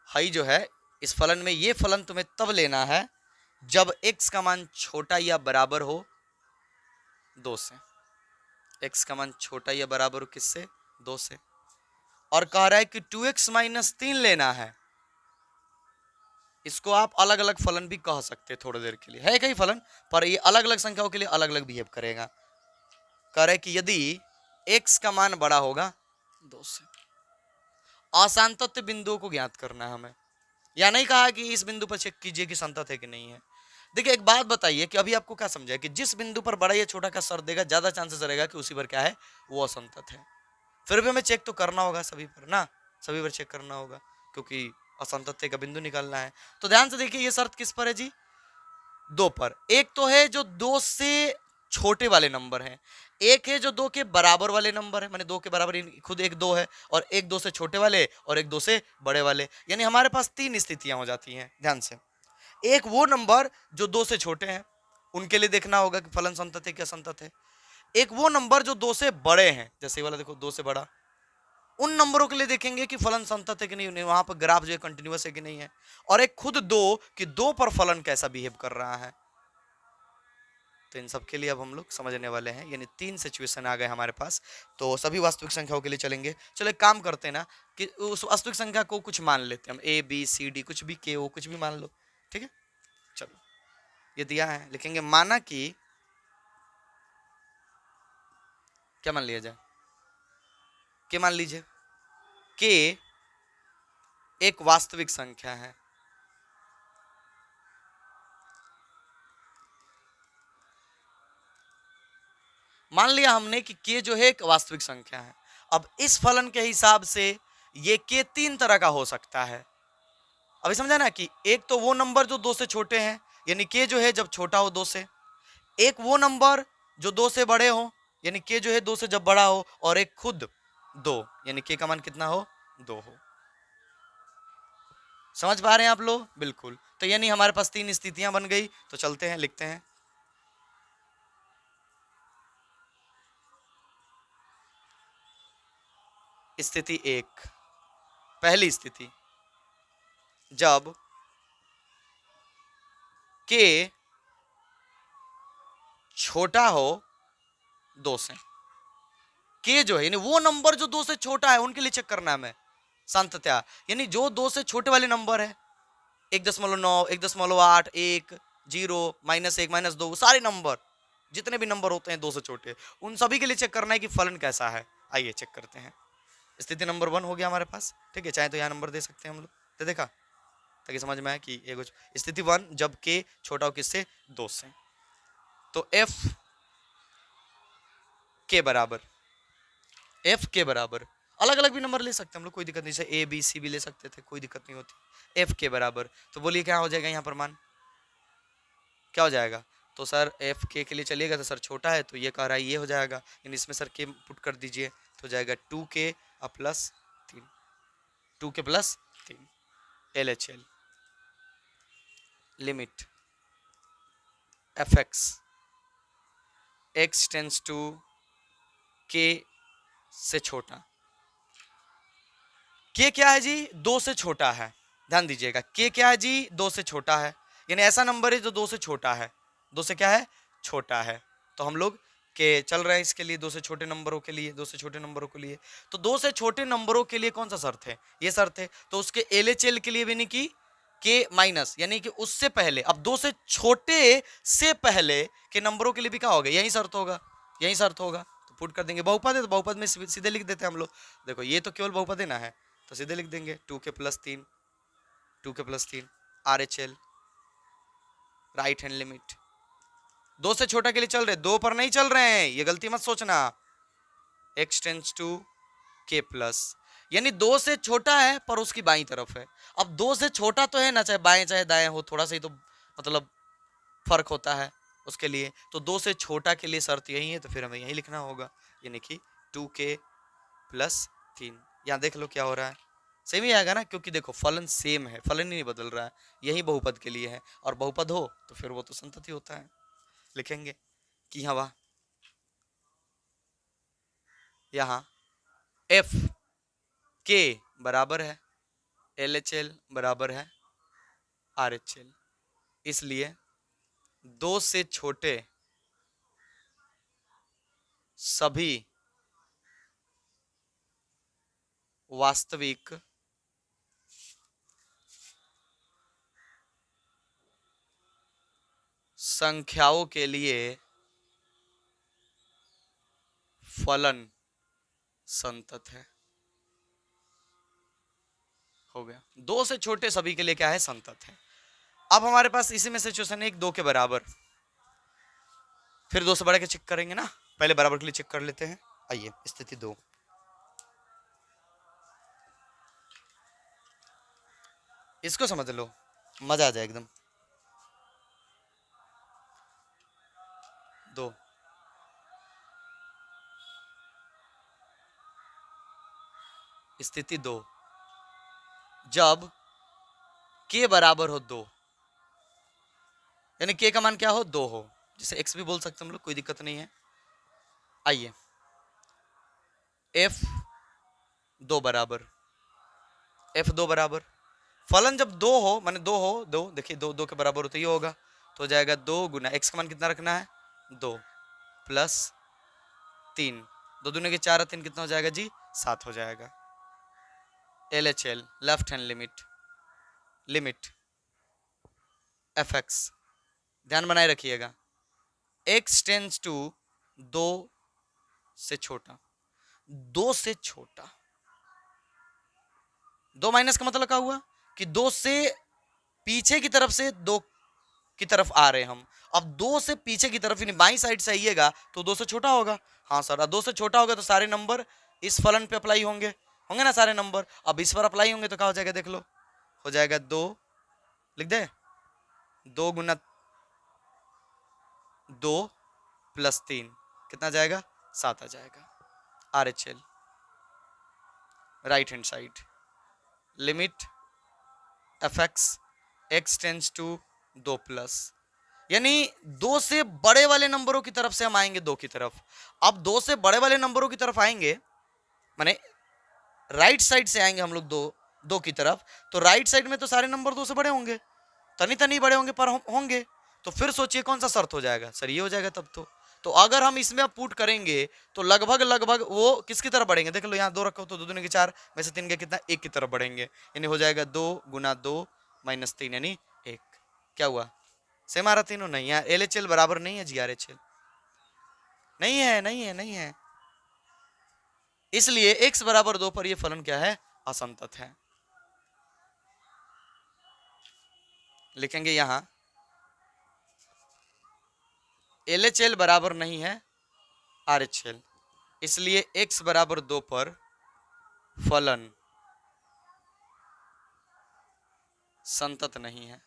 हाई जो है इस फलन में, ये फलन तुम्हें तब लेना है जब x का मान छोटा या बराबर हो 2 से। x का मान छोटा या बराबर हो किससे, 2 से। और कह रहा है कि 2x-3 लेना है। इसको आप अलग अलग फलन भी कह सकते हैं, थोड़ी देर के लिए है कई फलन, पर ये अलग अलग संख्याओं के लिए अलग अलग बिहेव करेगा। कह रहा है कि यदि x का मान बड़ा होगा 2 से, असंतत बिंदुओं को ज्ञात करना है हमें। या नहीं कहा कि इस बिंदु पर चेक कीजिए कि संतत है कि नहीं है। देखिए एक बात बताइए कि अभी आपको क्या समझा है कि जिस बिंदु पर बड़ा या छोटा का सर देगा ज्यादा चांसेस रहेगा कि उसी पर क्या है, वो असंतत है। फिर भी हमें चेक तो करना होगा सभी पर ना, सभी पर चेक करना होगा क्योंकि असंतत का बिंदु निकालना है। तो ध्यान से देखिए ये शर्त किस पर है जी, 2 पर। एक तो है जो 2 से छोटे वाले नंबर हैं, एक है जो 2 के बराबर वाले नंबर है, माने 2 के बराबर खुद एक 2 है, और एक 2 से छोटे वाले और एक 2 से बड़े वाले। यानी हमारे पास 3 स्थितियां हो जाती हैं। ध्यान से, एक वो नंबर जो 2 से छोटे हैं, उनके लिए देखना होगा कि फलन संतत है क्या संतत है। एक वो नंबर जो 2 से बड़े हैं, जैसे वाला देखो 2 से बड़ा, उन नंबरों के लिए देखेंगे कि फलन संतत है कि नहीं, वहां पर ग्राफ जो है कंटिन्यूअस है कि नहीं है। और एक खुद 2 कि 2 पर फलन कैसा बिहेव कर रहा है। तो इन सब के लिए अब हम लोग समझने वाले हैं, यानी 3 सिचुएशन आ गए हमारे पास। तो सभी वास्तविक संख्याओं के लिए चलेंगे। चलो एक काम करते हैं ना कि उस वास्तविक संख्या को कुछ मान लेते हैं हम, ए बी सी डी, कुछ भी के ओ कुछ भी मान लो, ठीक है। चलो ये दिया है, लिखेंगे माना कि, क्या मान लिया जाए, के मान लीजिए, के एक वास्तविक संख्या है। मान लिया हमने कि के जो है एक वास्तविक संख्या है। अब इस फलन के हिसाब से ये के 3 तरह का हो सकता है। अभी समझा ना कि एक तो वो नंबर जो 2 से छोटे हैं, यानी के जो है जब छोटा हो 2 से, एक वो नंबर जो 2 से बड़े हो, यानी के जो है 2 से जब बड़ा हो, और एक खुद 2, यानी के का मान कितना हो, 2 हो। समझ पा रहे हैं आप लोग, बिल्कुल। तो यानी हमारे पास 3 स्थितियां बन गई। तो चलते हैं, लिखते हैं। स्थिति 1, पहली स्थिति, जब के छोटा हो 2 से। के जो है यानी वो नंबर जो 2 से छोटा है उनके लिए चेक करना है हमें संतत्या, यानी जो 2 से छोटे वाले नंबर है, 1.9, 1.8, 1, 0, -1, -2, सारे नंबर जितने भी नंबर होते हैं 2 से छोटे, उन सभी के लिए चेक करना है कि फलन कैसा है। आइए चेक करते हैं। स्थिति नंबर 1 हो गया हमारे पास, ठीक है। चाहे तो यहाँ नंबर दे सकते हैं हम लोग, तो देखा, ताकि समझ में आए कि ये कुछ। स्थिति 1, जब के छोटा हो किससे, 2 से। तो एफ के बराबर एफ के बराबर, अलग अलग भी नंबर ले सकते हैं हम लोग, कोई दिक्कत नहीं, जैसे ए बी सी भी ले सकते थे, कोई दिक्कत नहीं होती। एफ के बराबर, तो बोलिए क्या हो जाएगा यहाँ पर मान, क्या हो जाएगा? तो सर एफ के लिए चलिएगा तो सर छोटा है, तो ये कह रहा है ये हो जाएगा, यानी इसमें सर के पुट कर दीजिए, तो हो जाएगा 2k plus 3, 2k plus 3 L H L limit F x tends to K से छोटा, के क्या है जी? 2 से छोटा है, ध्यान दीजिएगा, के क्या है जी? 2 से छोटा है, यानी ऐसा नंबर है जो 2 से छोटा है, 2 से क्या है? छोटा है। तो हम लोग के चल रहे हैं इसके लिए, 2 से छोटे नंबरों के लिए, 2 से छोटे नंबरों के लिए, तो 2 से छोटे नंबरों के लिए कौन सा शर्त है? ये शर्त है। तो उसके एलएचएल के लिए भी नहीं की के माइनस, यानी कि उससे पहले, अब 2 से छोटे से पहले के नंबरों के लिए भी क्या होगा? यही शर्त होगा, यही शर्त होगा, तो पुट कर देंगे। बहुपद है तो बहुपद में सीधे लिख देते हैं हम लोग, देखो ये तो केवल बहुपद है ना है, तो सीधे लिख देंगे 2k plus 3, 2k plus 3 are H L right hand limit. 2 से छोटा के लिए चल रहे, 2 पर नहीं चल रहे हैं, ये गलती मत सोचना। x tends to k plus, यानी 2 से छोटा है पर उसकी बाईं तरफ है। अब 2 से छोटा तो है ना, चाहे बाएं चाहे दाएं हो, थोड़ा सा ही तो मतलब फर्क होता है उसके लिए, तो 2 से छोटा के लिए शर्त यही है, तो फिर हमें यही लिखना होगा, यानी कि 2k प्लस 3। यहाँ देख लो क्या हो रहा है, सेम ही आएगा ना, क्योंकि देखो फलन सेम है, फलन ही नहीं बदल रहा है, यही बहुपद के लिए है, और बहुपद हो तो फिर वो तो संतति होता है। लिखेंगे कि हवा यहाँ एफ के बराबर है एल एच एल बराबर है आर एच एल, इसलिए 2 से छोटे सभी वास्तविक संख्याओं के लिए फलन संतत है। हो गया, 2 से छोटे सभी के लिए क्या है? संतत है। अब हमारे पास इसी में सिचुएशन है एक 2 के बराबर, फिर 2 से बड़े के चेक करेंगे ना, पहले बराबर के लिए चेक कर लेते हैं। आइए स्थिति 2, इसको समझ लो, मजा आ जाए एकदम। 2 स्थिति 2, जब k बराबर हो 2, यानी k का मान क्या हो? 2 हो, जिसे x भी बोल सकते हम लोग, कोई दिक्कत नहीं है। आइए f 2 बराबर, f 2 बराबर, फलन जब 2 हो, माने 2 हो, 2 देखिए 2 2 के बराबर हो तो ये होगा, तो हो जाएगा 2 गुना x का मान कितना रखना है? 2 प्लस 3, 2 दूनी के 4 3 कितना हो जाएगा जी? 7 हो जाएगा। L H L left hand limit limit F x, ध्यान बनाए रखिएगा, x टेंस टू 2 से छोटा, 2 से छोटा, 2 माइनस का मतलब क्या हुआ कि 2 से पीछे की तरफ से 2 की तरफ आ रहे हैं हम। अब 2 से पीछे की तरफ यानी बाई साइड से आइएगा तो 2 से छोटा होगा। हाँ सर, 2 से छोटा होगा तो सारे नंबर इस फलन पे अप्लाई होंगे, होंगे ना सारे नंबर। अब इस पर अप्लाई होंगे तो क्या हो जाएगा? देख लो, हो जाएगा 2, लिख दे 2 गुना 2 प्लस 3 कितना जाएगा? 7 आ जाएगा। R H L right hand side limit F x tends to 2 plus, यानी 2 से बड़े वाले नंबरों की तरफ से हम आएंगे 2 की तरफ। अब 2 से बड़े वाले नंबरों की तरफ आएंगे, माने राइट साइड से आएंगे हम लोग 2 की तरफ, तो राइट साइड में तो सारे नंबर 2 से बड़े होंगे, तनी तनी बड़े होंगे पर होंगे, तो फिर सोचिए कौन सा शर्त हो जाएगा? सर ये हो जाएगा तब तो अगर हम इसमें अब पुट करेंगे तो लगभग लगभग वो किसकी तरफ बढ़ेंगे? देख लो यहाँ 2 रखो तो 2 दूनी के 4 में से 3 के कितना? 1 की तरफ बढ़ेंगे, यानी हो जाएगा 2 गुना 2 माइनस 3 यानी 1। क्या हुआ? सेम आ रहा तीनों? नहीं यार, एल एच एल बराबर नहीं है जी, आर एच एल नहीं है, नहीं है, नहीं है, इसलिए x बराबर 2 पर ये फलन क्या है? असंतत है। लिखेंगे यहां एल एच एल बराबर नहीं है आर एच एल, इसलिए x बराबर 2 पर फलन संतत नहीं है।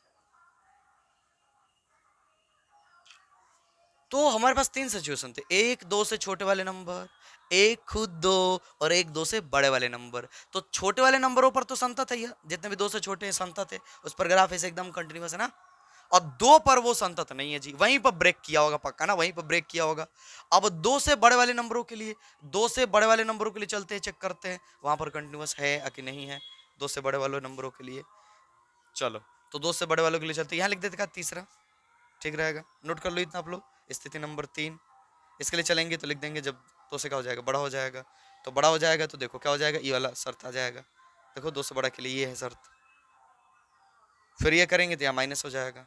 तो हमारे पास तीन सिचुएशन थे, एक दो से छोटे वाले नंबर, एक खुद दो, और एक दो से बड़े वाले नंबर। तो छोटे वाले नंबरों पर तो संतत है, जितने भी दो से छोटे हैं संतत है, उस पर ग्राफ ऐसे एकदम कंटिन्यूअस है ना। और दो पर वो संतत नहीं है जी, वहीं पर ब्रेक किया होगा पक्का ना, वहीं पर ब्रेक किया होगा। अब दो से बड़े वाले नंबरों के लिए, दो से बड़े वाले नंबरों के लिए चलते हैं, चेक करते हैं वहां पर कंटिन्यूअस है कि नहीं है दो से बड़े वाले नंबरों के लिए। चलो तो दो से बड़े वालों के लिए चलते हैं, यहाँ लिख देते का तीसरा, ठीक रहेगा, नोट कर लो इतना आप लोग। स्थिति नंबर 3 इसके लिए चलेंगे तो लिख देंगे जब दो से क्या हो जाएगा, बड़ा हो जाएगा। तो बड़ा हो जाएगा तो देखो क्या हो जाएगा, ये वाला शर्त आ जाएगा। देखो दो से बड़ा के लिए ये है शर्त, फिर ये करेंगे तो यहाँ माइनस हो जाएगा।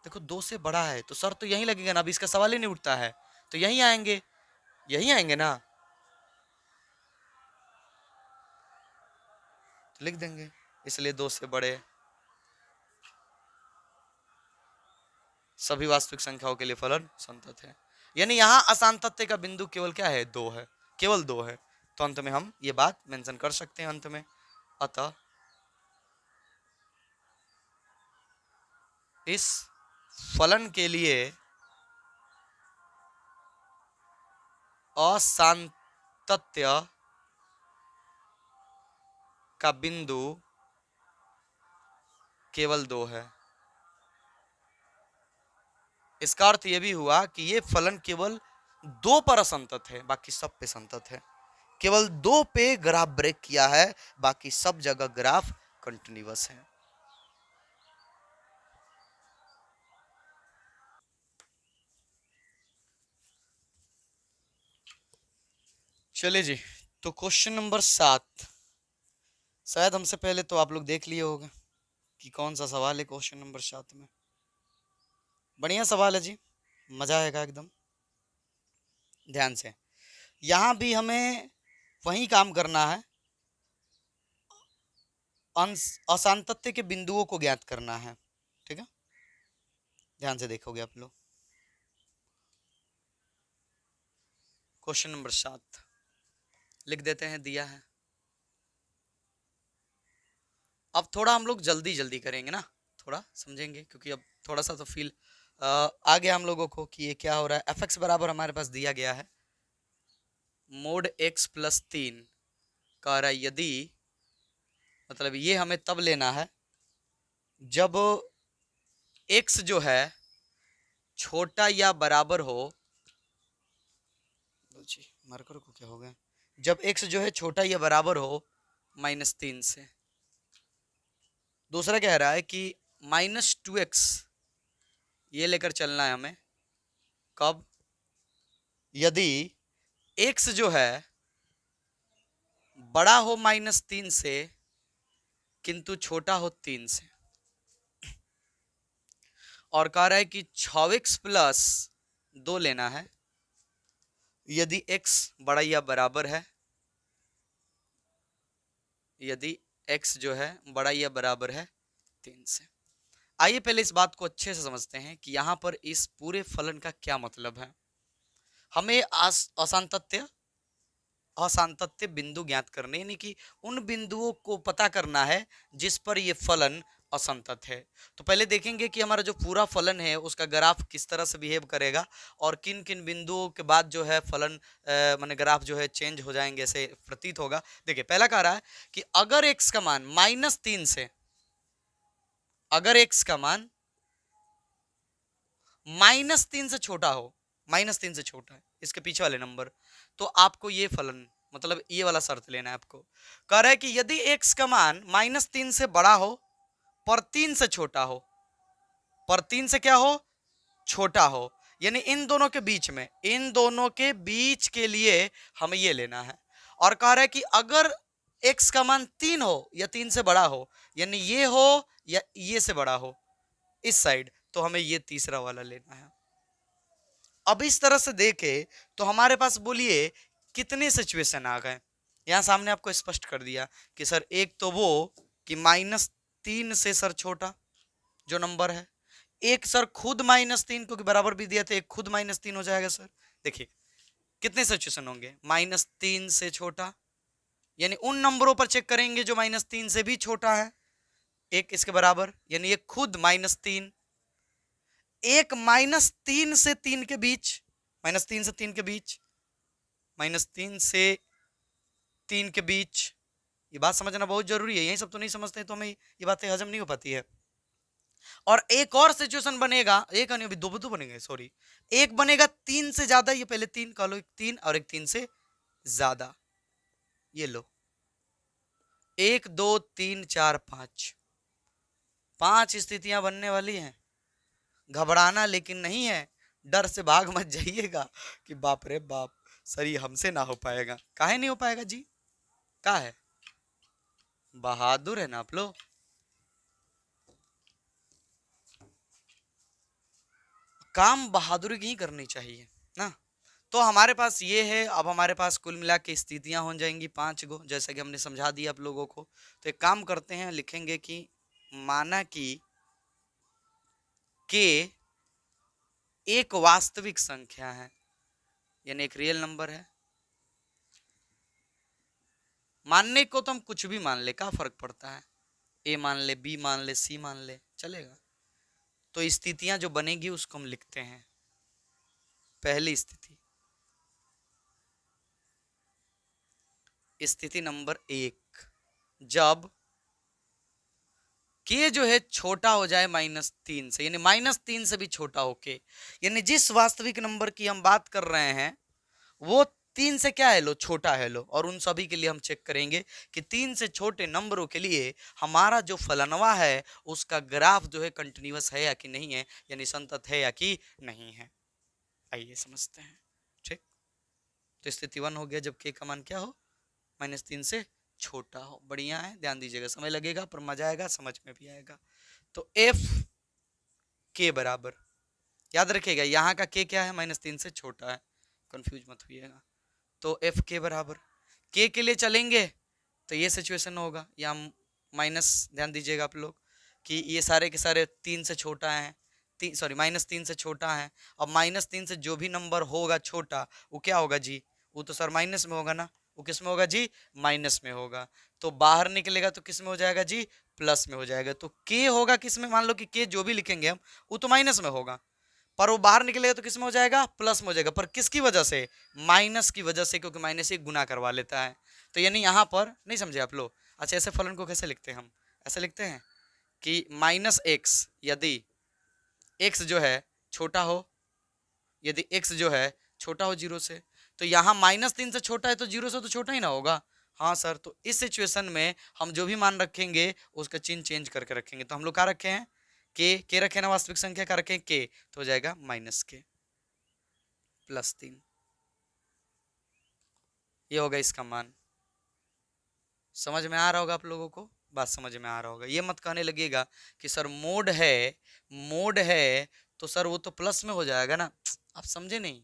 देखो दो से बड़ा है तो शर्त तो यहीं लगेगा ना, अभी इसका सवाल ही नहीं उठता है, तो यहीं आएंगे, यहीं आएंगे ना, तो लिख देंगे इसलिए दो से बड़े सभी वास्तविक संख्याओं के लिए फलन संतत है। यानी यहां असांतत्य का बिंदु केवल क्या है, दो है, केवल दो है। तो अंत में हम ये बात मेंशन कर सकते हैं अंत में, अतः इस फलन के लिए असांतत्य का बिंदु केवल दो है। इसका अर्थ यह भी हुआ कि ये फलन केवल दो पर असंतत है, बाकी सब पे संतत है। केवल दो पे ग्राफ ब्रेक किया है, बाकी सब जगह ग्राफ कंटिन्यूअस है। चलिए जी, तो क्वेश्चन नंबर 7 शायद हमसे पहले तो आप लोग देख लिए होंगे कि कौन सा सवाल है क्वेश्चन नंबर 7 में। बढ़िया सवाल है जी, मजा आएगा एकदम। ध्यान से, यहां भी हमें वही काम करना है, असांतत्य के बिंदुओं को ज्ञात करना है, ठीक है। ध्यान से देखोगे आप लोग, क्वेश्चन नंबर 7 लिख देते हैं, दिया है। अब थोड़ा हम लोग जल्दी जल्दी करेंगे ना, थोड़ा समझेंगे, क्योंकि अब थोड़ा सा तो फील आ गया हम लोगों को कि ये क्या हो रहा है। एफ एक्स बराबर हमारे पास दिया गया है मोड x प्लस 3 का रहा, यदि मतलब ये हमें तब लेना है जब x जो है छोटा या बराबर हो, मार्कर को क्या हो गया, जब x जो है छोटा या बराबर हो -3 से। दूसरा कह रहा है कि -2x ये लेकर चलना है हमें, कब, यदि x जो है बड़ा हो -3 से किंतु छोटा हो 3 से। और कह रहा है कि 6x प्लस 2 लेना है यदि x बड़ा या बराबर है, यदि x जो है बड़ा या बराबर है 3 से। आइए पहले इस बात को अच्छे से समझते हैं कि यहां पर इस पूरे फलन का क्या मतलब है। हमें असांतत्य बिंदु ज्ञात करने, यानी कि उन बिंदुओं को पता करना है जिस पर ये फलन असंतत है। तो पहले देखेंगे कि हमारा जो पूरा फलन है उसका ग्राफ किस तरह से बिहेव करेगा और किन किन बिंदुओं के बाद जो है फलन माने ग्राफ जो है चेंज हो जाएंगे, ऐसे प्रतीत होगा। देखिए पहला कह रहा है कि अगर x का मान -3 से, अगर x का मान -3 से छोटा हो, -3 से छोटा है इसके पीछे वाले नंबर, तो आपको ये फलन मतलब ये वाला शर्त लेना है आपको। कह रहा है कि यदि x का मान -3 से बड़ा हो पर 3 से छोटा हो, पर 3 से क्या हो, छोटा हो, यानी इन दोनों के बीच में, इन दोनों के बीच के लिए हमें ये लेना है। और कह रहा है कि अगर x का मान 3 हो या 3 से बड़ा हो, यानी ये हो या ये से बड़ा हो इस साइड, तो हमें ये तीसरा वाला लेना है। अब इस तरह से देखे तो हमारे पास बोलिए कितने सिचुएशन आ गए। यहां सामने आपको स्पष्ट कर दिया कि सर एक तो वो कि -3 से सर छोटा जो नंबर है, एक सर खुद -3 क्योंकि बराबर भी दिया था, एक खुद -3 हो जाएगा सर। देखिए कितने सिचुएशन होंगे? -3 से छोटा, यानी उन नंबरों पर चेक करेंगे जो -3 से भी छोटा है, एक इसके बराबर, यानी ये खुद -3, एक -3 से 3 के बीच, -3 से 3 के बीच, -3 से 3 के बीच। ये बात समझना बहुत जरूरी है, यही सब तो नहीं समझते तो हमें ये बातें हजम नहीं हो पाती है। और एक और सिचुएशन बनेगा, एक नहीं अभी दो बनेंगे, सॉरी, एक बनेगा 3 से ज्यादा, ये पहले 3 कह लो, 3 और एक 3 से ज्यादा, ये लो 1 2 3 4 5, 5 स्थितियां बनने वाली हैं। घबराना लेकिन नहीं है, डर से भाग मत जाइएगा कि बाप रे बाप सर ये हमसे ना हो पाएगा। काहे नहीं हो पाएगा जी? का है? बहादुर है ना आप लोग। काम बहादुरी की ही करनी चाहिए ना। तो हमारे पास ये है, अब हमारे पास कुल मिला के स्थितियां हो जाएंगी 5 गो, जैसा कि हमने समझा दिया आप लोगों को। तो एक काम करते हैं, लिखेंगे कि माना कि के एक वास्तविक संख्या है, यानी एक रियल नंबर है। मानने को तो हम कुछ भी मान ले, क्या फर्क पड़ता है, ए मान ले, बी मान ले, सी मान ले, चलेगा। तो स्थितियां जो बनेगी उसको हम लिखते हैं। पहली स्थिति, स्थिति नंबर 1, जब के जो है छोटा हो जाए -3 से, यानी -3 से भी छोटा हो के, यानी जिस वास्तविक नंबर की हम बात कर रहे हैं वो 3 से क्या है लो, छोटा है लो। और उन सभी के लिए हम चेक करेंगे कि 3 से छोटे नंबरों के लिए हमारा जो फलनवा है उसका ग्राफ जो है कंटिन्यूअस है या कि नहीं है, यानी संतत है या कि नहीं है। आइए समझते हैं। ठीक, तो स्थिति 1 हो गया जब के का मान क्या हो, -3 से छोटा हो। बढ़िया है, ध्यान दीजिएगा, समय लगेगा पर मजा आएगा, समझ में भी आएगा। तो एफ के बराबर, याद रखिएगा यहाँ का के क्या है, -3 से छोटा है, कंफ्यूज मत होइएगा। तो एफ के बराबर, के लिए चलेंगे तो ये सिचुएशन होगा, या माइनस, ध्यान दीजिएगा आप लोग कि ये सारे के सारे 3 से छोटा है, सॉरी -3 से छोटा है। अब -3 से जो भी नंबर होगा छोटा वो क्या होगा जी, वो तो सर माइनस में होगा ना, वो किस में होगा जी, माइनस में होगा। तो बाहर निकलेगा तो किस में हो जाएगा जी, प्लस में हो जाएगा। तो के होगा किस में, मान लो कि के जो भी लिखेंगे हम वो तो माइनस में होगा, पर वो बाहर निकलेगा तो किस में हो जाएगा, प्लस में हो जाएगा। पर किसकी वजह से, माइनस की वजह से, क्योंकि माइनस एक गुना करवा लेता है। तो यानी यहाँ पर नहीं समझे आप लोग। अच्छा, ऐसे फलन को कैसे लिखते हैं हम, ऐसे लिखते हैं कि -x, यदि x जो है छोटा हो, यदि x जो है छोटा हो 0 से, तो यहाँ -3 से छोटा है तो 0 से तो छोटा ही ना होगा। हाँ सर, तो इस सिचुएशन में हम जो भी मान रखेंगे उसका चिन्ह चेंज करके रखेंगे। तो हम लोग क्या रखे हैं, के रखे ना, वास्तविक संख्या का रखें के, तो हो जाएगा -k +3, ये होगा इसका मान। समझ में आ रहा होगा आप लोगों को, बात समझ में आ रहा होगा। ये मत कहने लगेगा कि सर मोड है, मोड है तो सर वो तो प्लस में हो जाएगा ना, आप समझे नहीं।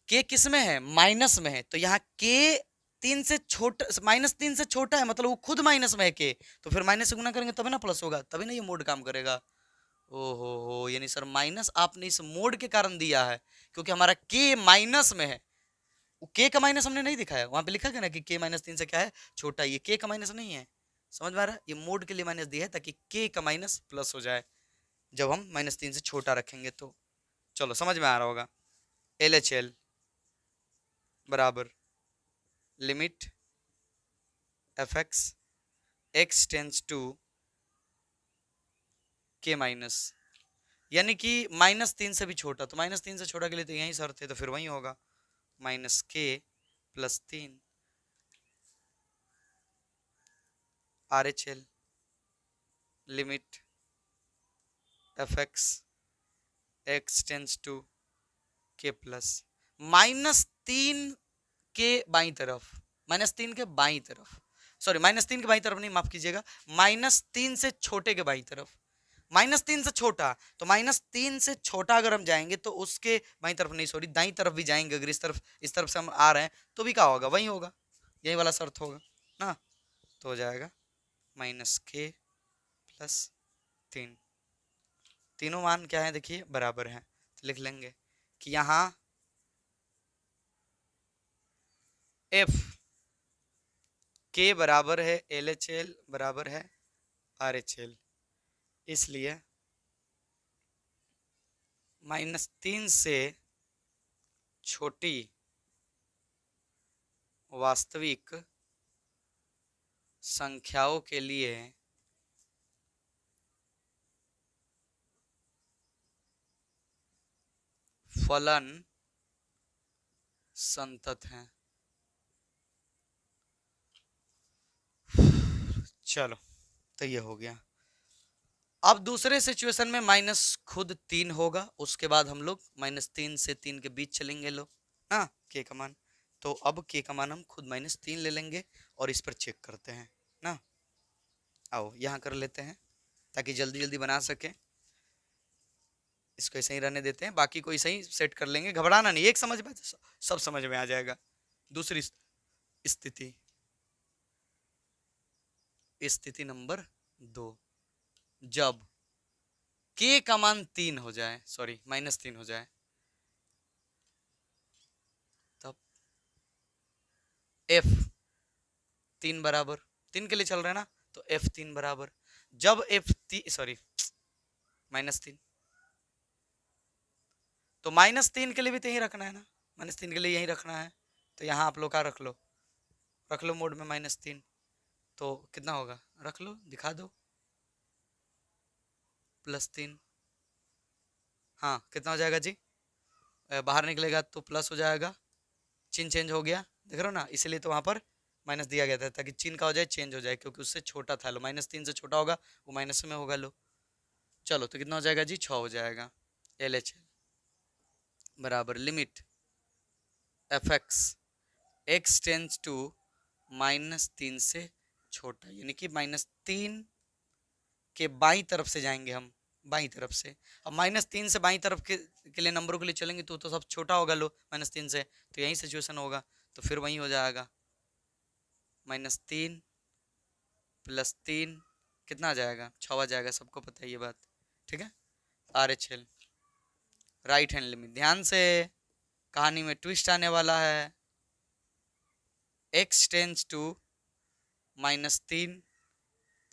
के किस में है, माइनस में है, तो यहाँ के 3 से छोटा, -3 से छोटा है, मतलब वो खुद माइनस में है के, तो फिर माइनस से गुना करेंगे तभी ना प्लस होगा, तभी ना ये मोड काम करेगा। ओहो हो, यानी सर माइनस आपने इस मोड के कारण दिया है, क्योंकि हमारा के माइनस में है। के का माइनस हमने नहीं दिखाया, वहां पे लिखा गया ना कि के -3 से क्या है, छोटा। ये के का माइनस नहीं है, समझ में आ रहा है, ये मोड के लिए माइनस दिया है ताकि के का माइनस प्लस हो जाए जब हम -3 से छोटा रखेंगे तो। चलो समझ में आ रहा होगा। LHL बराबर limit fx x tends to K minus, यानी कि -3 से भी छोटा, तो -3 से छोटा के लिए तो यही शर्त है, तो फिर वही होगा -k +3 RHL limit fx x tends to K plus -3 के बाई तरफ, -3 के बाई तरफ, सॉरी -3 के बाई तरफ नहीं, माफ कीजिएगा, -3 से छोटे के बाई तरफ, -3 से छोटा, तो -3 से छोटा अगर हम जाएंगे तो उसके बाई तरफ नहीं, सॉरी दाई तरफ भी जाएंगे, अगर इस तरफ से हम आ रहे हैं तो भी क्या होगा, वही होगा, यही वाला शर्त होगा ना। तो हो जाएगा -k +3, तीनों मान क्या है देखिए बराबर हैं, तो लिख लेंगे कि यहां एफ के बराबर है LHL बराबर है RHL, इसलिए -3 से छोटी वास्तविक संख्याओं के लिए फलन संतत हैं। चलो, तो ये हो गया। अब दूसरे सिचुएशन में माइनस खुद 3 होगा, उसके बाद हम लोग -3 से 3 के बीच चलेंगे लोग, हाँ, के का मान। तो अब के का मान हम खुद -3 ले लेंगे और इस पर चेक करते हैं ना। आओ यहाँ कर लेते हैं ताकि जल्दी जल्दी बना सके। इसको ऐसे ही रहने देते हैं, बाकी को ऐसे ही सेट कर लेंगे, घबराना नहीं, एक समझ में सब समझ में आ जाएगा। दूसरी स्थिति, स्थिति नंबर 2, जब के का मान 3 हो जाए, सॉरी -3 हो जाए, तब एफ 3 बराबर, 3 के लिए चल रहा है ना, तो एफ 3 बराबर, जब एफ सॉरी -3, तो -3 के लिए भी तो यही रखना है ना, -3 के लिए यही रखना है, तो यहाँ आप लोग का रख लो मोड में -3, तो कितना होगा, रख लो, दिखा दो, +3, हाँ कितना हो जाएगा जी, बाहर निकलेगा तो प्लस हो जाएगा, चिन्ह चेंज हो गया, देख रहे हो ना, इसलिए तो वहां पर माइनस दिया गया था ताकि चिन्ह का हो जाए चेंज हो जाए, क्योंकि उससे छोटा था, लो -3 से छोटा होगा वो माइनस में होगा, लो चलो, तो कितना हो जाएगा जी, 6 हो जाएगा। LHL बराबर limit fx x tends to -3 से छोटा, यानी कि -3 के बाई तरफ से जाएंगे हम, बाई तरफ से। अब -3 से बाई तरफ के लिए नंबरों के लिए चलेंगे तो सब छोटा होगा, लो -3 से, तो यही सिचुएशन होगा, तो फिर वही हो जाएगा, -3 + 3 कितना आ जाएगा, 6 आ जाएगा, सबको पता है ये बात, ठीक है। RHL राइट हैंड लिमिट, ध्यान से कहानी में ट्विस्ट आने वाला है, x टेंस टू -3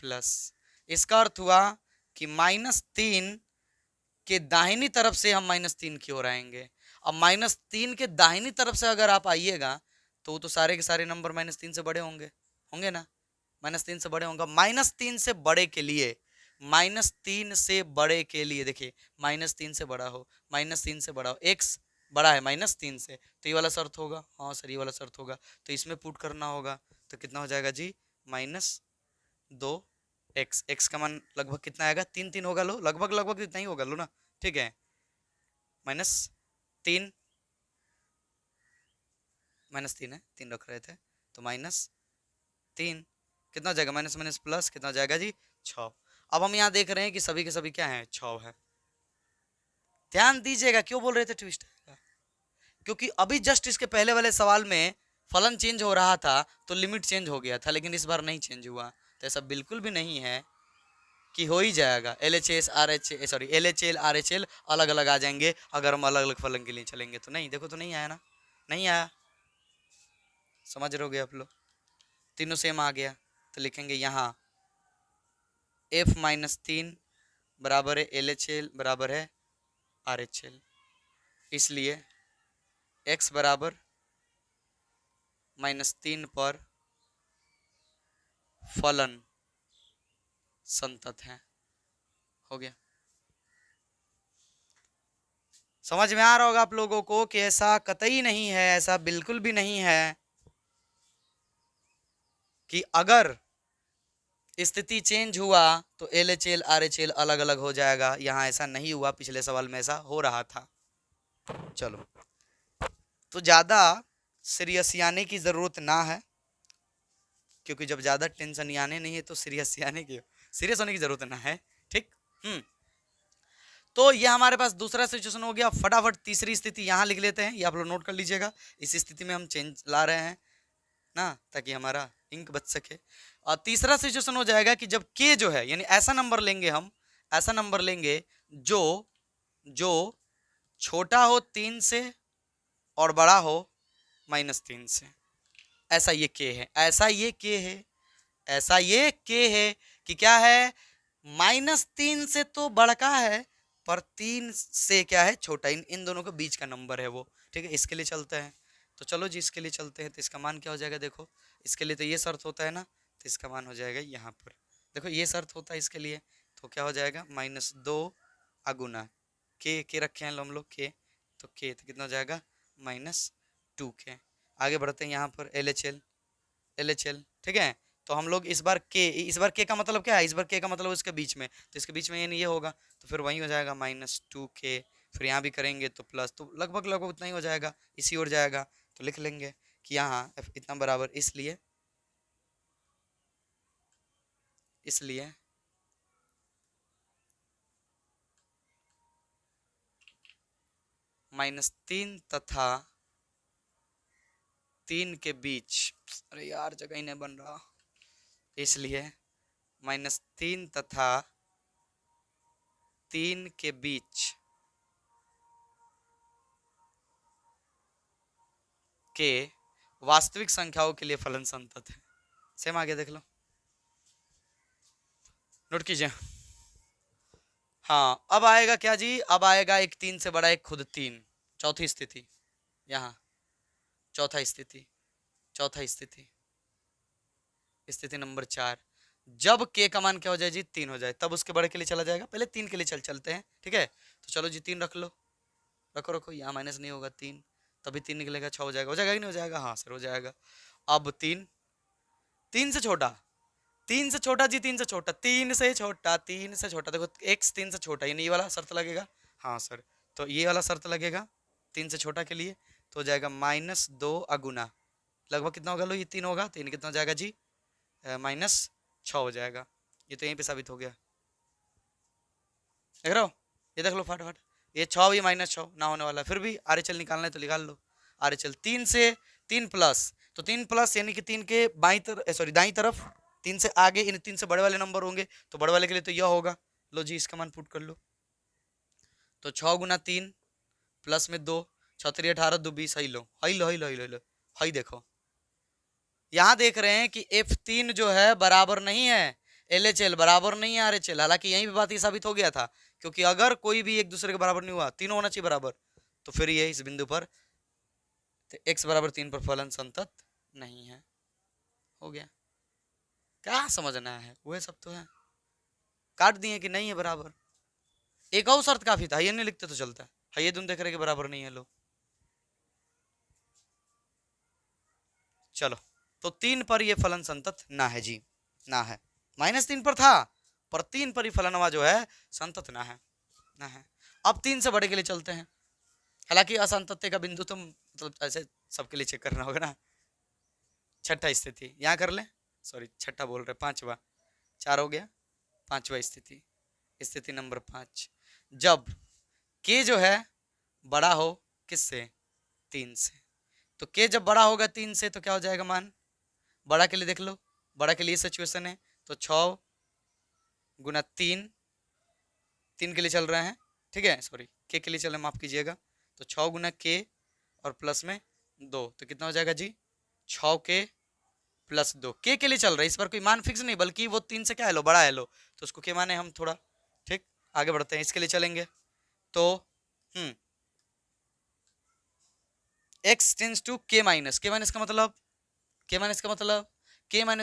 प्लस, इसका अर्थ हुआ कि -3 के दाहिनी तरफ से हम -3 की ओर आएंगे। अब -3 के दाहिनी तरफ से अगर आप आइएगा तो वो तो सारे के सारे नंबर -3 से बड़े होंगे ना, -3 से बड़े होंगे। -3 से बड़े के लिए, -3 से बड़े के लिए देखिए, -3 से बड़ा हो, -3 से बड़ा हो, x बड़ा है -3 से, तो ये वाला शर्त होगा, हाँ सर ये वाला शर्त होगा, तो इसमें पुट करना होगा, तो कितना हो जाएगा जी, -2x, x का मान लगभग कितना आएगा, 3 होगा, लो लगभग इतना ही होगा, लो ना, ठीक है, -3 -3 है, 3 रख रहे थे, तो -3 कितना हो जाएगा, माइनस माइनस प्लस कितना हो जाएगा जी, 6। अब हम यहाँ देख रहे हैं कि सभी के सभी क्या है, 6 है। ध्यान दीजिएगा, क्यों बोल रहे थे ट्विस्ट आएगा, क्योंकि अभी जस्ट इसके पहले वाले सवाल में फलन चेंज हो रहा था तो लिमिट चेंज हो गया था, लेकिन इस बार नहीं चेंज हुआ, तो ऐसा बिल्कुल भी नहीं है कि हो ही जाएगा, LHL RHL अलग अलग आ जाएंगे अगर हम अलग अलग फलन के लिए चलेंगे, तो नहीं, देखो तो नहीं आया ना, नहीं आया, समझ रहे होगे आप लोग, तीनों सेम आ गया, तो लिखेंगे यहाँ f -3 बराबर है LHL बराबर है RHL, इसलिए x बराबर -3 पर फलन संतत है, हो गया। समझ में आ रहा होगा आप लोगों को कि ऐसा कतई नहीं है, ऐसा बिल्कुल भी नहीं है कि अगर स्थिति चेंज हुआ तो LHL RHL अलग अलग हो जाएगा, यहां ऐसा नहीं हुआ, पिछले सवाल में ऐसा हो रहा था। चलो, तो ज्यादा सीरियस आने की जरूरत ना है, क्योंकि जब ज्यादा टेंशन आने नहीं है तो सीरियस होने की जरूरत ना है, ठीक। तो ये हमारे पास दूसरा सिचुएशन हो गया। फटाफट तीसरी स्थिति यहां लिख लेते हैं, ये आप लोग नोट कर लीजिएगा, इस स्थिति में हम चेंज ला रहे हैं ना, ताकि हमारा इंक बच सके। और तीसरा सिचुएशन हो जाएगा कि जब k जो है, यानी ऐसा नंबर लेंगे हम, ऐसा नंबर लेंगे जो छोटा हो 3 से और बड़ा हो -3 से। ऐसा ये के है, ऐसा ये के है, ऐसा ये के है कि क्या है, -3 से तो बड़का है पर 3 से क्या है, छोटा। इन दोनों के बीच का नंबर है वो। ठीक है, इसके लिए चलते हैं। तो चलो जी, इसके लिए चलते हैं। तो इसका मान क्या हो जाएगा, देखो इसके लिए तो ये शर्त होता है ना, तो इसका मान हो जाएगा यहाँ पर। देखो ये शर्त होता है इसके लिए, तो क्या हो जाएगा, -2 अगुना के रखे हैं हम लोग के, तो के तो कितना हो जाएगा, -2 के। आगे बढ़ते हैं यहाँ पर LHL। ठीक है, तो हम लोग इस बार के का मतलब क्या है, इस बार के का मतलब इसके बीच में, तो इसके बीच में ये नहीं, ये होगा, तो फिर वही हो जाएगा -2 के। फिर यहाँ भी करेंगे तो प्लस, तो लगभग लगभग उतना ही हो जाएगा, इसी ओर जाएगा। तो लिख लेंगे कि यहाँ इतना बराबर, इसलिए -3 तथा 3 के बीच, अरे यार जगह ही नहीं बन रहा, इसलिए -3 तथा 3 के बीच के वास्तविक संख्याओं के लिए फलन संतत है। सेम आगे देख लो, नोट कीजिए। हाँ, अब आएगा क्या जी, अब आएगा एक 3 से बड़ा, एक खुद 3, चौथी स्थिति, यहाँ चौथा स्थिति, चौथा स्थिति, स्थिति नंबर 4। जब के का मान क्या हो जाए जी, 3 हो जाए, तब उसके बड़े के लिए चला जाएगा। पहले 3 के लिए चलते हैं। ठीक है, तो चलो जी 3 रख लो, रखो रखो, यहाँ माइनस नहीं होगा, 3 तभी 3 निकलेगा, 6 हो जाएगा कि नहीं हो जाएगा, हाँ सर हो जाएगा। अब 3 से छोटा, 3 से छोटा जी, 3 से छोटा, 3 से छोटा, 3 से छोटा, देखो x 3 से छोटा, यानी ये वाला शर्त लगेगा, हाँ सर, तो ये वाला शर्त लगेगा 3 से छोटा के लिए, तो हो जाएगा -2 अगुना, लगभग कितना होगा लो, ये 3 होगा, 3 कितना हो जाएगा जी, -6 हो जाएगा। ये तो यहीं पे साबित हो गया, देख रहे हो, ये देख लो फटाफट, ये 6, ये -6 ना होने वाला, फिर भी RHL निकालना है तो निकाल लो। RHL 3 से 3 प्लस, तो 3 प्लस यानी कि 3 के दाई तरफ, 3 से आगे इन 3 से बड़े वाले नंबर होंगे, तो बड़े वाले के लिए तो यह होगा। लो जी इसका मान पुट कर लो, तो 6 गुना 3 प्लस में 2, 6 3 18 2 20, हई लो हई लो हई लो हई लो हई लो, हई देखो यहाँ देख रहे हैं कि F3 जो है बराबर नहीं है LHL, बराबर नहीं है RHL। हालांकि यहीं पे बात ये साबित हो गया था, क्योंकि अगर कोई भी एक दूसरे के बराबर नहीं हुआ, तीनों होना चाहिए बराबर, तो फिर ये इस बिंदु पर तो x बराबर 3 पर फलन संतत नहीं है। हो गया, क्या समझना है, वह सब तो है, काट दिए कि नहीं है बराबर। एक और शर्त काफी था, ये नहीं लिखते तो चलता है, ये तुम देख रहे कि बराबर नहीं है लो। चलो, तो 3 पर ये फलन संतत ना है जी, ना है। -3 पर था, पर 3 पर ही फलनवा जो है संतत ना है, ना है। अब 3 से बड़े के लिए चलते हैं। हालांकि असंतत्य का बिंदु तो मतलब ऐसे सबके लिए चेक करना होगा ना। छठा स्थिति यहाँ कर ले, सॉरी छठा बोल रहे, पांचवा, 4 हो गया, पांचवा स्थिति, स्थिति नंबर 5। जब के जो है बड़ा हो किससे, 3 से, तो के जब बड़ा होगा 3 से तो क्या हो जाएगा मान, बड़ा के लिए देख लो, बड़ा के लिए सिचुएशन है, तो 6 गुना 3, 3 के लिए चल रहे हैं, ठीक है, सॉरी के लिए चल रहे, माफ कीजिएगा, तो 6 गुना के और प्लस में 2, तो कितना हो जाएगा जी, 6 के प्लस 2, के लिए चल रहा है, इस पर कोई मान फिक्स नहीं, बल्कि वो 3 से क्या है लो, बड़ा है लो, तो उसको के माने हम थोड़ा। ठीक, आगे बढ़ते हैं, इसके लिए चलेंगे, तो x tends to K minus, का मतलब, के माइनस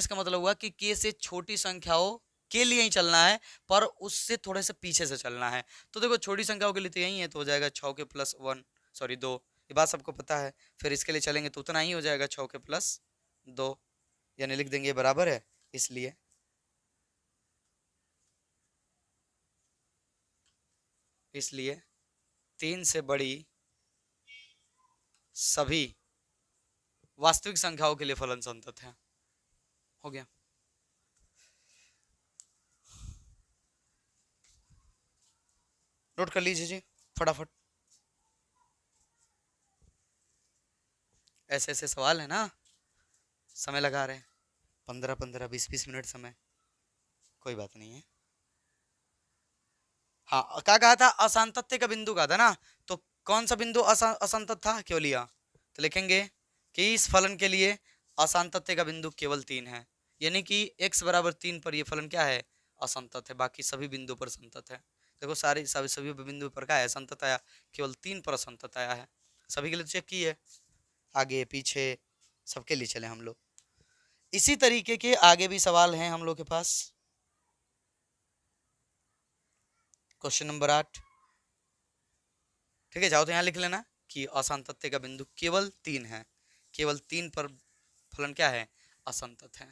का मतलब हुआ कि के से छोटी संख्याओं के लिए ही चलना है, पर उससे थोड़े से पीछे से चलना है। तो देखो छोटी संख्याओं के लिए तो यही है, तो हो जाएगा 6 के प्लस 1, सॉरी 2, ये बात सबको पता है। फिर इसके लिए चलेंगे तो उतना ही हो जाएगा, 6 के प्लस 2, यानी लिख देंगे बराबर है, इसलिए 3 से बड़ी सभी वास्तविक संख्याओं के लिए फलन संतत है। हो गया, नोट कर लीजिए जी फटाफट, ऐसे ऐसे सवाल है ना, समय लगा रहे हैं 15-15 20-20 मिनट समय, कोई बात नहीं है। हाँ क्या कहा था, असांतत्य का बिंदु कहा था ना, तो कौन सा बिंदु असंतत था? केवल यह। तो लिखेंगे कि इस फलन के लिए असांतत्य का बिंदु केवल 3 है, यानी कि x बराबर 3 पर यह फलन क्या है? असंतत है। बाकी सभी बिंदु पर संतत है। देखो सारे सभी बिंदु पर क्या है? संतत आया। केवल 3 पर असंतत आया है। सभी के लिए चेक किए, आगे पीछे सबके लिए चले हम लोग। इसी तरीके के आगे भी सवाल हैं हम लोग के पास। क्वेश्चन नंबर 8, ठीक है, जाओ तो यहाँ लिख लेना कि असांतत्य का बिंदु केवल 3 है। केवल 3 पर फलन क्या है? असंतत है।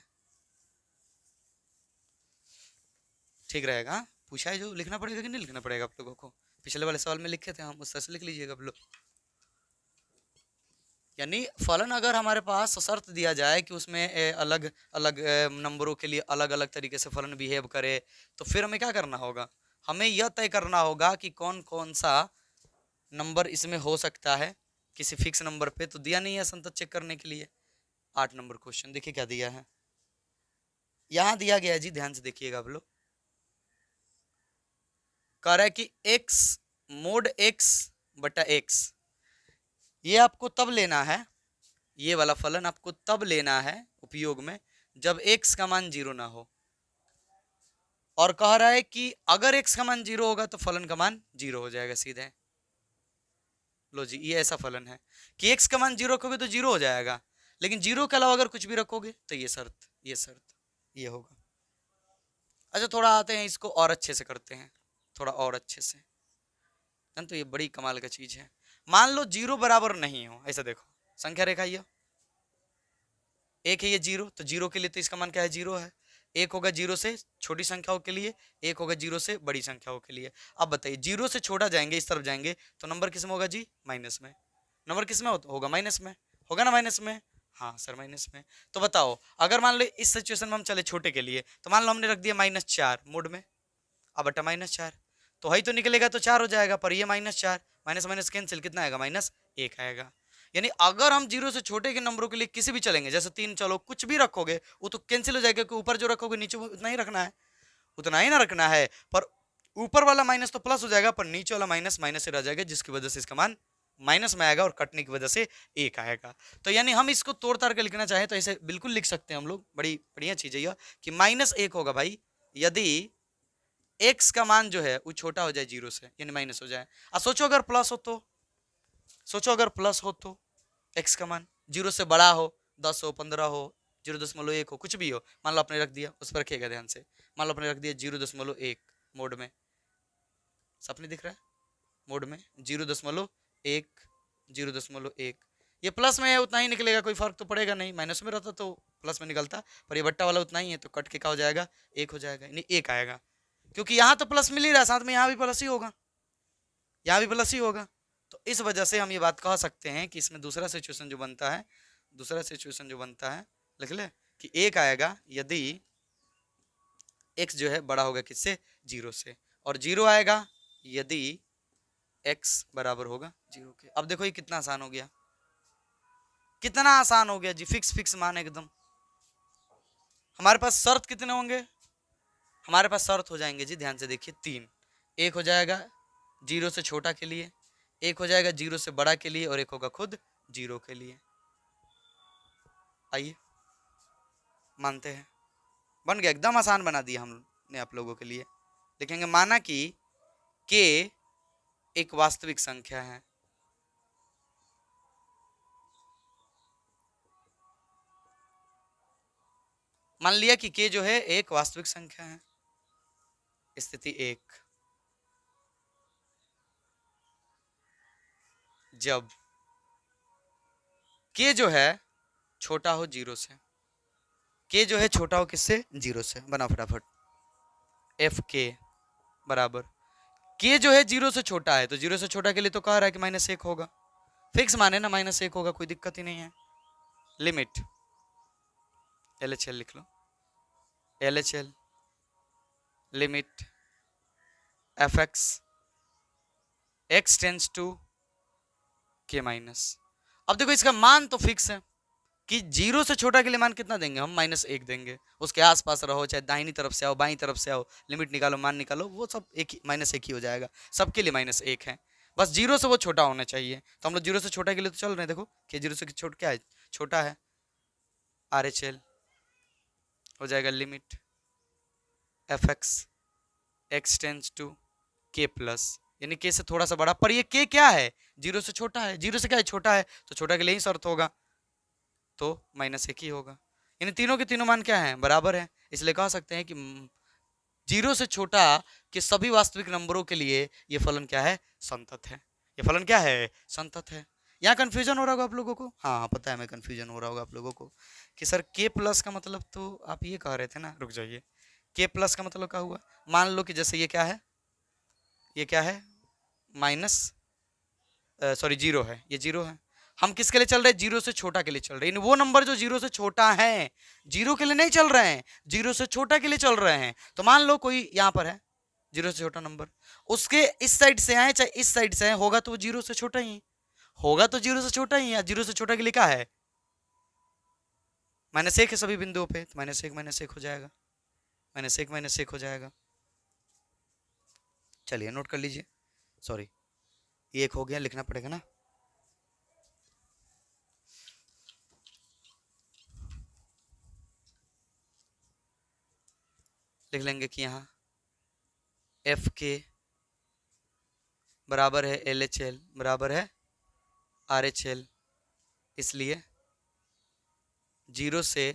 ठीक रहेगा। पूछा है जो लिखना पड़ेगा कि नहीं लिखना पड़ेगा आप लोगों को? पिछले वाले सवाल में लिखे थे हम, उस तरह से लिख लीजिएगा आप लोग। यानी फलन अगर हमारे पास शर्त दिया जाए कि उसमें अलग अलग नंबरों के लिए अलग अलग तरीके से फलन बिहेव करे, तो फिर हमें क्या करना होगा? हमें यह तय करना होगा कि कौन कौन सा नंबर इसमें हो सकता है किसी फिक्स नंबर पे। तो दिया नहीं है असंतत चेक करने के लिए। 8 नंबर क्वेश्चन देखिए क्या दिया है। यहां दिया गया है जी, ध्यान से देखिएगा आप लोग। कह रहा है कि x मोड x बटा x, ये आपको तब लेना है, ये वाला फलन आपको तब लेना है उपयोग में जब x का मान 0 ना हो। और कह रहा है कि अगर x का मान 0 होगा तो फलन का मान 0 हो जाएगा सीधे। लो जी, ये ऐसा फलन है कि x का मान 0 रखोगे तो 0 हो जाएगा, लेकिन 0 के अलावा अगर कुछ भी रखोगे तो ये शर्त ये होगा। अच्छा, थोड़ा आते हैं इसको और अच्छे से करते हैं, थोड़ा और अच्छे से। तो ये बड़ी कमाल का चीज है। मान लो 0 बराबर नहीं हो, ऐसा देखो संख्या रेखा ये 1 है, ये 0, तो 0 के लिए तो इसका मान क्या है? 0 है। 1 होगा 0 से छोटी संख्याओं के लिए, 1 होगा 0 से बड़ी संख्याओं के लिए। अब बताइए 0 से छोटा जाएंगे, इस तरफ जाएंगे तो नंबर किस में होगा जी? माइनस में। नंबर किस में होगा? माइनस में होगा ना, माइनस में। हाँ सर, माइनस में। तो बताओ अगर मान लो इस सिचुएशन में हम चले छोटे के लिए, तो मान लो हमने रख दिया -4 मोड में, अब बटा -4, तो ही तो निकलेगा तो 4 हो जाएगा, पर ये -4, माइनस माइनस कैंसिल, कितना आएगा? -1 आएगा। यानी अगर हम 0 से छोटे के नंबरों के लिए किसी भी चलेंगे, जैसे 3 चलो, कुछ भी रखोगे वो तो कैंसिल हो जाएगा, क्योंकि ऊपर जो रखोगे नीचे उतना ही रखना है, उतना ही ना रखना है। पर ऊपर वाला माइनस तो प्लस हो जाएगा, पर नीचे वाला माइनस माइनस से रह जाएगा, जिसकी वजह से इसका मान माइनस में आएगा और कटने की वजह से 1 आएगा। तो यानी हम इसको तोड़ ताड़ के लिखना चाहें तो ऐसे बिल्कुल लिख सकते हैं हम लोग। बड़ी बढ़िया चीज है यह कि -1 होगा भाई यदि x का मान जो है वो छोटा हो जाए 0 से, यानी माइनस हो जाए। अब सोचो अगर प्लस हो तो, सोचो अगर प्लस हो तो x का मान 0 से बड़ा हो, 10 हो, 15 हो, 0.1 हो, कुछ भी हो। मान लो आपने रख दिया, उस पर रखिएगा ध्यान से, मान लो आपने रख दिया 0.1 मोड में, सपने दिख रहा है मोड में 0.1, 0.1, ये प्लस में है उतना ही निकलेगा, कोई फर्क तो पड़ेगा नहीं। माइनस में रहता तो प्लस में निकलता, पर ये बट्टा वाला उतना ही है, तो कट के क्या हो जाएगा? 1 हो जाएगा, यानी 1 आएगा। क्योंकि यहाँ तो प्लस मिल ही रहा है, साथ में यहाँ भी प्लस ही होगा, यहाँ भी प्लस ही होगा। तो इस वजह से हम ये बात कह सकते हैं कि इसमें दूसरा सिचुएशन जो बनता है, लिख ले कि 1 आएगा यदि x जो है बड़ा होगा किससे? 0 से, और 0 आएगा यदि x बराबर होगा 0 के। अब देखो ये कितना आसान हो गया, कितना आसान हो गया जी, फिक्स मान एकदम। हमारे पास शर्त कितने होंगे? हमारे पास शर्त हो जाएंगे जी, ध्यान से देखिए 3। 1 हो जाएगा 0 से छोटा के लिए, 1 हो जाएगा 0 से बड़ा के लिए, और 1 होगा खुद 0 के लिए। आइए मानते हैं, बन गया, एकदम आसान बना दिया हमने आप लोगों के लिए। लिखेंगे माना कि k एक वास्तविक संख्या है, मान लिया कि k जो है एक वास्तविक संख्या है, स्थिति 1, जब k जो है छोटा हो 0 से, k जो है छोटा हो किससे? 0 से। बना फटाफट, एफ के बराबर k जो है 0 से छोटा है, तो 0 से छोटा के लिए तो कह रहा है कि -1 होगा, फिक्स माने ना -1 होगा, कोई दिक्कत ही नहीं है। लिमिट LHL लिख लो, LHL limit fx x tends to k minus. अब देखो इसका मान तो फिक्स है कि 0 से छोटा के लिए मान कितना देंगे हम? -1 देंगे। उसके आसपास रहो, चाहे दाहिनी तरफ से आओ, बाईं तरफ से आओ, लिमिट निकालो, मान निकालो, वो सब एक ही -1 ही हो जाएगा, सबके लिए -1 है। बस जीरो से वो छोटा होना चाहिए। तो हम लोग जीरो से छोटा के लिए तो चल रहे हैं, देखो कि जीरो से छोटा क्या है, छोटा है, आर एच एल हो जाएगा limit F x tends to K plus, यानी के से थोड़ा सा बड़ा, पर ये के क्या है, जीरो से छोटा है, जीरो से क्या है, छोटा है, तो छोटा के लिए ही शर्त होगा, तो माइनस एक ही होगा। यानी तीनों के तीनों मान क्या है, बराबर है। इसलिए कह सकते हैं कि जीरो से छोटा के सभी वास्तविक नंबरों के लिए ये फलन क्या है, संतत है। ये फलन क्या है, संतत है। यहाँ कंफ्यूजन हो रहा होगा आप लोगों को, हाँ पता है, मैं कंफ्यूजन हो रहा होगा आप लोगों को कि सर के प्लस का मतलब, तो आप ये कह रहे थे ना, रुक जाइए, के प्लस का मतलब क्या हुआ, मान लो कि जैसे ये क्या है, ये क्या है, माइनस सॉरी जीरो है, ये जीरो है, हम किसके लिए चल रहे हैं, जीरो से छोटा के लिए चल रहे हैं। वो नंबर जो जीरो से छोटा है, जीरो के लिए नहीं चल रहे हैं, जीरो से छोटा के लिए चल रहे हैं। तो मान लो कोई यहाँ पर है जीरो से छोटा नंबर, उसके इस साइड से आए चाहे इस साइड से आए, होगा तो वो जीरो से छोटा ही होगा, तो जीरो से छोटा ही है। जीरो से छोटा के लिए क्या है, माइनस एक है सभी बिंदुओं पे, तो माइनस एक हो जाएगा, माइनस एक हो जाएगा। चलिए नोट कर लीजिए, सॉरी ये एक हो गया, लिखना पड़ेगा ना, लिख लेंगे कि यहाँ एफ के बराबर है एल एच एल बराबर है आर एच एल, इसलिए जीरो से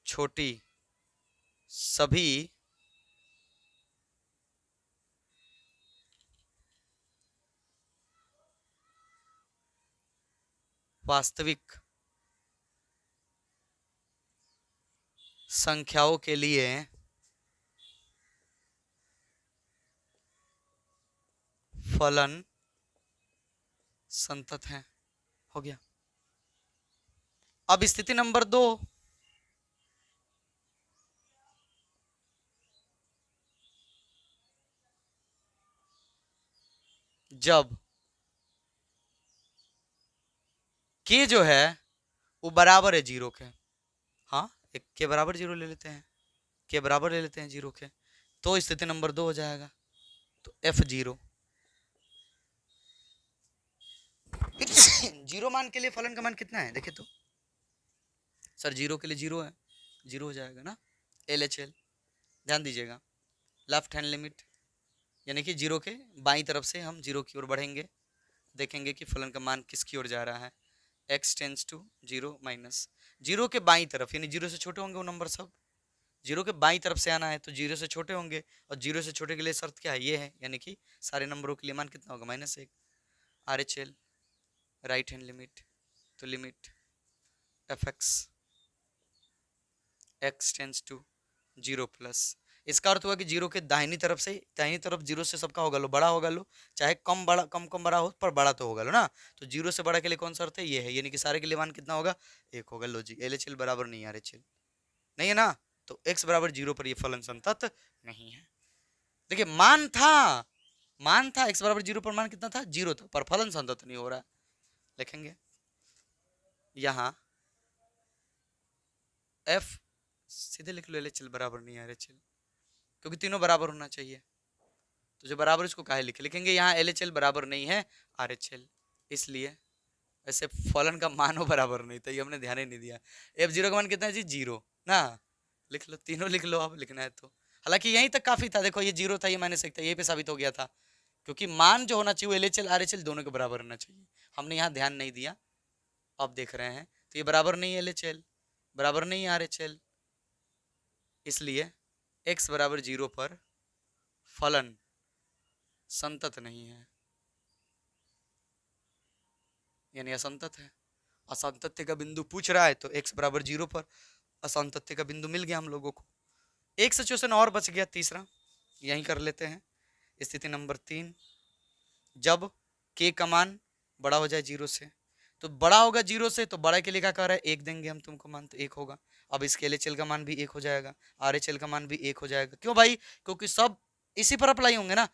छोटी सभी वास्तविक संख्याओं के लिए फलन संतत है। हो गया। अब स्थिति नंबर 2, जब के जो है वो बराबर है जीरो के, हाँ एक के बराबर जीरो ले लेते हैं, के बराबर ले लेते हैं जीरो के, तो स्थिति नंबर 2 हो जाएगा। तो एफ जीरो जीरो मान के लिए फलन का मान कितना है, देखिए तो सर जीरो के लिए जीरो है, जीरो हो जाएगा ना, एल एच एल, ध्यान दीजिएगा लेफ्ट हैंड लिमिट, यानी कि जीरो के बाईं तरफ से हम जीरो की ओर बढ़ेंगे, देखेंगे कि फलन का मान किसकी ओर जा रहा है, X tends to zero minus, zero के बाईं तरफ, यानी जीरो से छोटे होंगे वो नंबर सब, जीरो के बाईं तरफ से आना है तो जीरो से छोटे होंगे, और जीरो से छोटे के लिए शर्त क्या है, ये है, यानी कि सारे नंबरों के लिए मान कितना होगा, माइनस एक, R H L right hand limit, तो limit F x tends to zero plus, इसका अर्थ हुआ कि जीरो के दाहिनी तरफ से, दाहिनी तरफ जीरो से सबका होगा लो, बड़ा होगा लो, चाहे कम बड़ा कम बड़ा हो पर बड़ा तो होगा लो ना, तो जीरो से बड़ा के लिए कौन सा अर्थ है, ये है, यानी कि सारे के लिए मान कितना होगा, एक होगा लो जी, एल एच एल बराबर नहीं आर एच एल नहीं है ना, तो x बराबर जीरो पर ये फलन संतत नहीं है। देखिए मान था x बराबर जीरो पर, मान कितना था, जीरो था, पर फलन संतत नहीं हो रहा। लिखेंगे यहां f सीधे लिख लो, एल एच एल बराबर नहीं आर एच एल, क्योंकि तीनों बराबर होना चाहिए, तो जो बराबर इसको काहे लिखेंगे, यहाँ एल एच एल बराबर नहीं है आर एच एल, इसलिए वैसे फलन का मान हो बराबर नहीं था, ये हमने ध्यान ही नहीं दिया। एफ जीरो का मान कितना है जी, जीरो ना, लिख लो, तीनों लिख लो, अब लिखना है तो, हालांकि यहीं तक काफी था, देखो ये जीरो था, ये माइनस एक था, यही पे साबित हो गया था, क्योंकि मान जो होना चाहिए वो L H L R H L दोनों के बराबर होना चाहिए, हमने यहाँ ध्यान नहीं दिया, अब देख रहे हैं, तो ये बराबर नहीं है एल एच एल, बराबर नहीं है आर एच एल, इसलिए एक्स बराबर जीरो पर फलन संतत नहीं है, यानी असंतत है। असंतत्य का बिंदु पूछ रहा है, तो x बराबर जीरो पर असंतत्य का बिंदु मिल गया हम लोगों को। एक सिचुएशन और बच गया, तीसरा यहीं कर लेते हैं। स्थिति नंबर 3, जब k का मान बड़ा हो जाए जीरो से, तो बड़ा होगा जीरो से, तो बड़ा के लिए क्या कह रहा है, एक देंगे हम तुमको मान, तो एक होगा। अब इसके एल एच एल का मान भी एक हो जाएगा, आर एच एल का मान भी एक हो जाएगा, क्यों भाई, क्योंकि सब इसी पर अप्लाई होंगे ना,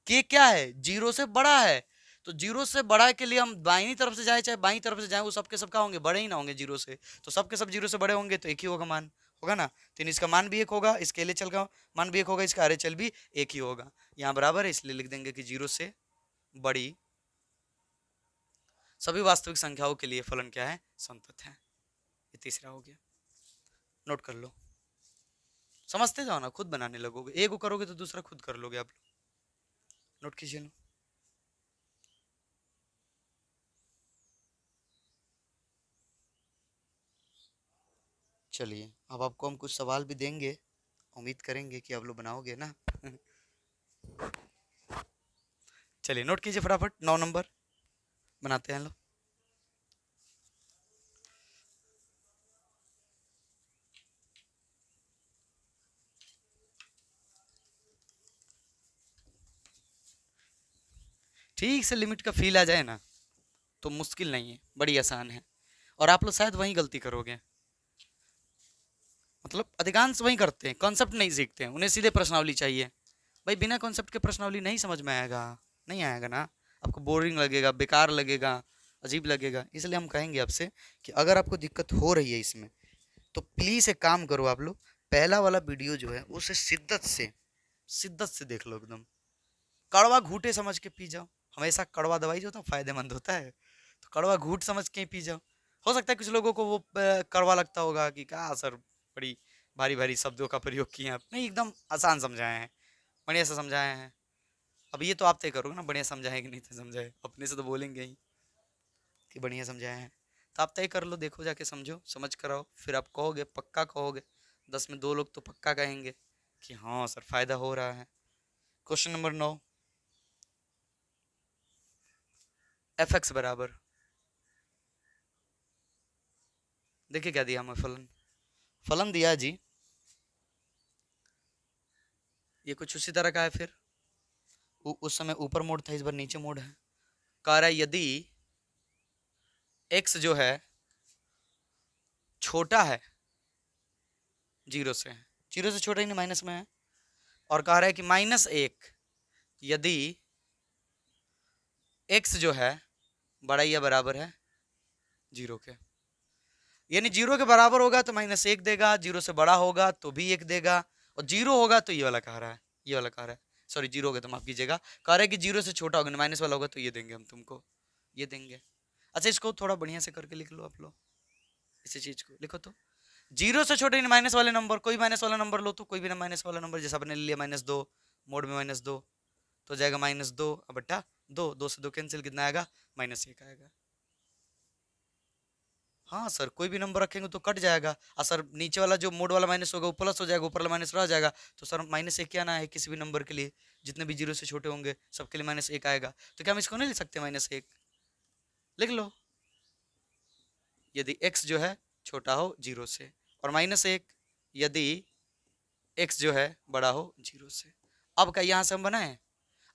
के क्या है, जीरो से बड़ा है, तो जीरो से बड़ा के लिए हम दाहिनी तरफ से जाए चाहे बाईं तरफ से जाए, वो सबके सब क्या होंगे, बड़े ही ना होंगे जीरो से, तो सबके सब जीरो से बड़े होंगे, तो एक ही होगा मान, होगा ना। तो इसका मान भी एक होगा, इसके एलएचएल का मान भी एक होगा, इसका आरएचएल भी एक ही होगा। यहाँ बराबर है, इसलिए लिख देंगे कि 0 से बड़ी सभी वास्तविक संख्याओं के लिए फलन क्या है, संतत है। ये तीसरा हो गया, नोट कर लो। समझते जाओ ना, खुद बनाने लगोगे, एक को करोगे तो दूसरा खुद कर लोगे आप लोग। नोट कीजिए लो। चलिए अब आपको हम कुछ सवाल भी देंगे, उम्मीद करेंगे कि आप लोग बनाओगे ना। चलिए नोट कीजिए फटाफट, 9 नंबर बनाते हैं लोग। ठीक से लिमिट का फील आ जाए ना तो मुश्किल नहीं है, बड़ी आसान है। और आप लोग शायद वही गलती करोगे, मतलब अधिकांश वही करते हैं, कॉन्सेप्ट नहीं सीखते हैं, उन्हें सीधे प्रश्नावली चाहिए। भाई बिना कॉन्सेप्ट के प्रश्नावली नहीं समझ में आएगा, नहीं आएगा ना, आपको बोरिंग लगेगा, बेकार लगेगा, अजीब लगेगा। इसलिए हम कहेंगे आपसे कि अगर आपको दिक्कत हो रही है इसमें तो प्लीज़ एक काम करो आप लोग, पहला वाला वीडियो जो है उसे शिद्दत से देख लो, एकदम कड़वा घूटे समझ के पी जाओ। हमेशा कड़वा दवाई जो होता है फायदेमंद होता है, तो कड़वा घूट समझ के पी जाओ। हो सकता है कुछ लोगों को वो कड़वा लगता होगा कि क्या सर बड़ी भारी भारी शब्दों का प्रयोग किए आप, नहीं एकदम आसान समझाए हैं, बढ़िया से समझाए हैं। अब ये तो आप तय करोगे ना बढ़िया समझाए कि नहीं समझाए, अपने से तो बोलेंगे ही कि बढ़िया समझाए हैं। तो आप तय कर लो, देखो जाके समझो, समझ कर आओ, फिर आप कहोगे, पक्का कहोगे, 10 में 2 लोग तो पक्का कहेंगे कि हाँ सर फायदा हो रहा है। क्वेश्चन नंबर 9, एफ एक्स बराबर, देखिए क्या दिया हमें, फलन फलन दिया जी, ये कुछ उसी तरह का है। फिर उस समय ऊपर मोड था, इस बार नीचे मोड है। कह रहा है यदि x जो है छोटा है 0 से, 0 से छोटा ही नहीं, माइनस में है, और कह रहा है कि -1 यदि x जो है बड़ा या बराबर है 0 के, यानी 0 के बराबर होगा तो -1 देगा, 0 से बड़ा होगा तो भी 1 देगा, और 0 होगा तो ये वाला कह रहा है, ये वाला कह रहा है, सॉरी 0 होगा तो माफ कीजिएगा, कह रहा है कि 0 से छोटा होगा, माइनस वाला होगा तो ये देंगे हम तुमको, ये देंगे। अच्छा इसको थोड़ा बढ़िया से करके लिख लो आप लोग, इसी चीज को लिखो तो, 0 से छोटे माइनस वाले नंबर, कोई माइनस वाला नंबर लो, तो कोई भी ना माइनस वाला नंबर, जैसा आपने ले लिया -2 मोड में -2 तो जाएगा -2 बट्टा 2, 2 से 2 कैंसिल, कितना आएगा, -1 आएगा। हाँ सर कोई भी नंबर रखेंगे तो कट जाएगा, और सर नीचे वाला जो मोड वाला माइनस होगा वो प्लस हो जाएगा, ऊपर वाला माइनस रह जाएगा, तो सर -1 क्या ना है किसी भी नंबर के लिए, जितने भी 0 से छोटे होंगे सबके लिए -1 आएगा। तो क्या हम इसको नहीं लिख सकते -1, लिख लो, यदि x जो है छोटा हो 0 से, और -1 यदि x जो है बड़ा हो 0 से। अब क्या यहाँ से हम बनाए,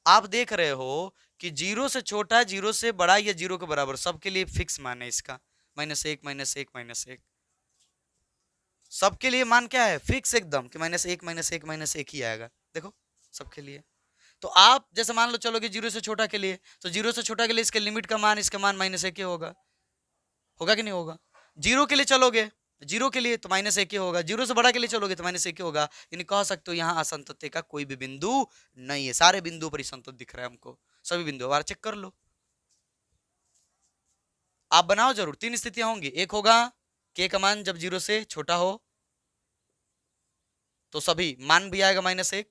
आप देख रहे हो कि 0 से छोटा, 0 से बड़ा या 0 के बराबर, सबके लिए फिक्स मान है इसका, -1 -1 -1, सबके लिए मान क्या है, फिक्स एकदम कि -1 -1 -1 ही आएगा, देखो सबके लिए। तो आप जैसे मान लो चलोगे 0 से छोटा के लिए, तो 0 से छोटा के लिए इसके लिमिट का मान, इसका मान -1 ही होगा, होगा कि नहीं होगा। 0 के लिए चलोगे, 0 के लिए तो -1 ही होगा, 0 से बड़ा के लिए चलोगे तो -1 ही होगा। यानी कह सकते हो यहाँ असंतत का कोई भी बिंदु नहीं है, सारे बिंदुओं पर ही संतत दिख रहा है हमको, सभी बिंदु बार चेक कर लो, आप बनाओ जरूर। 3 स्थितियां होंगी, एक होगा k का मान जब 0 से छोटा हो तो सभी मान भी आएगा -1,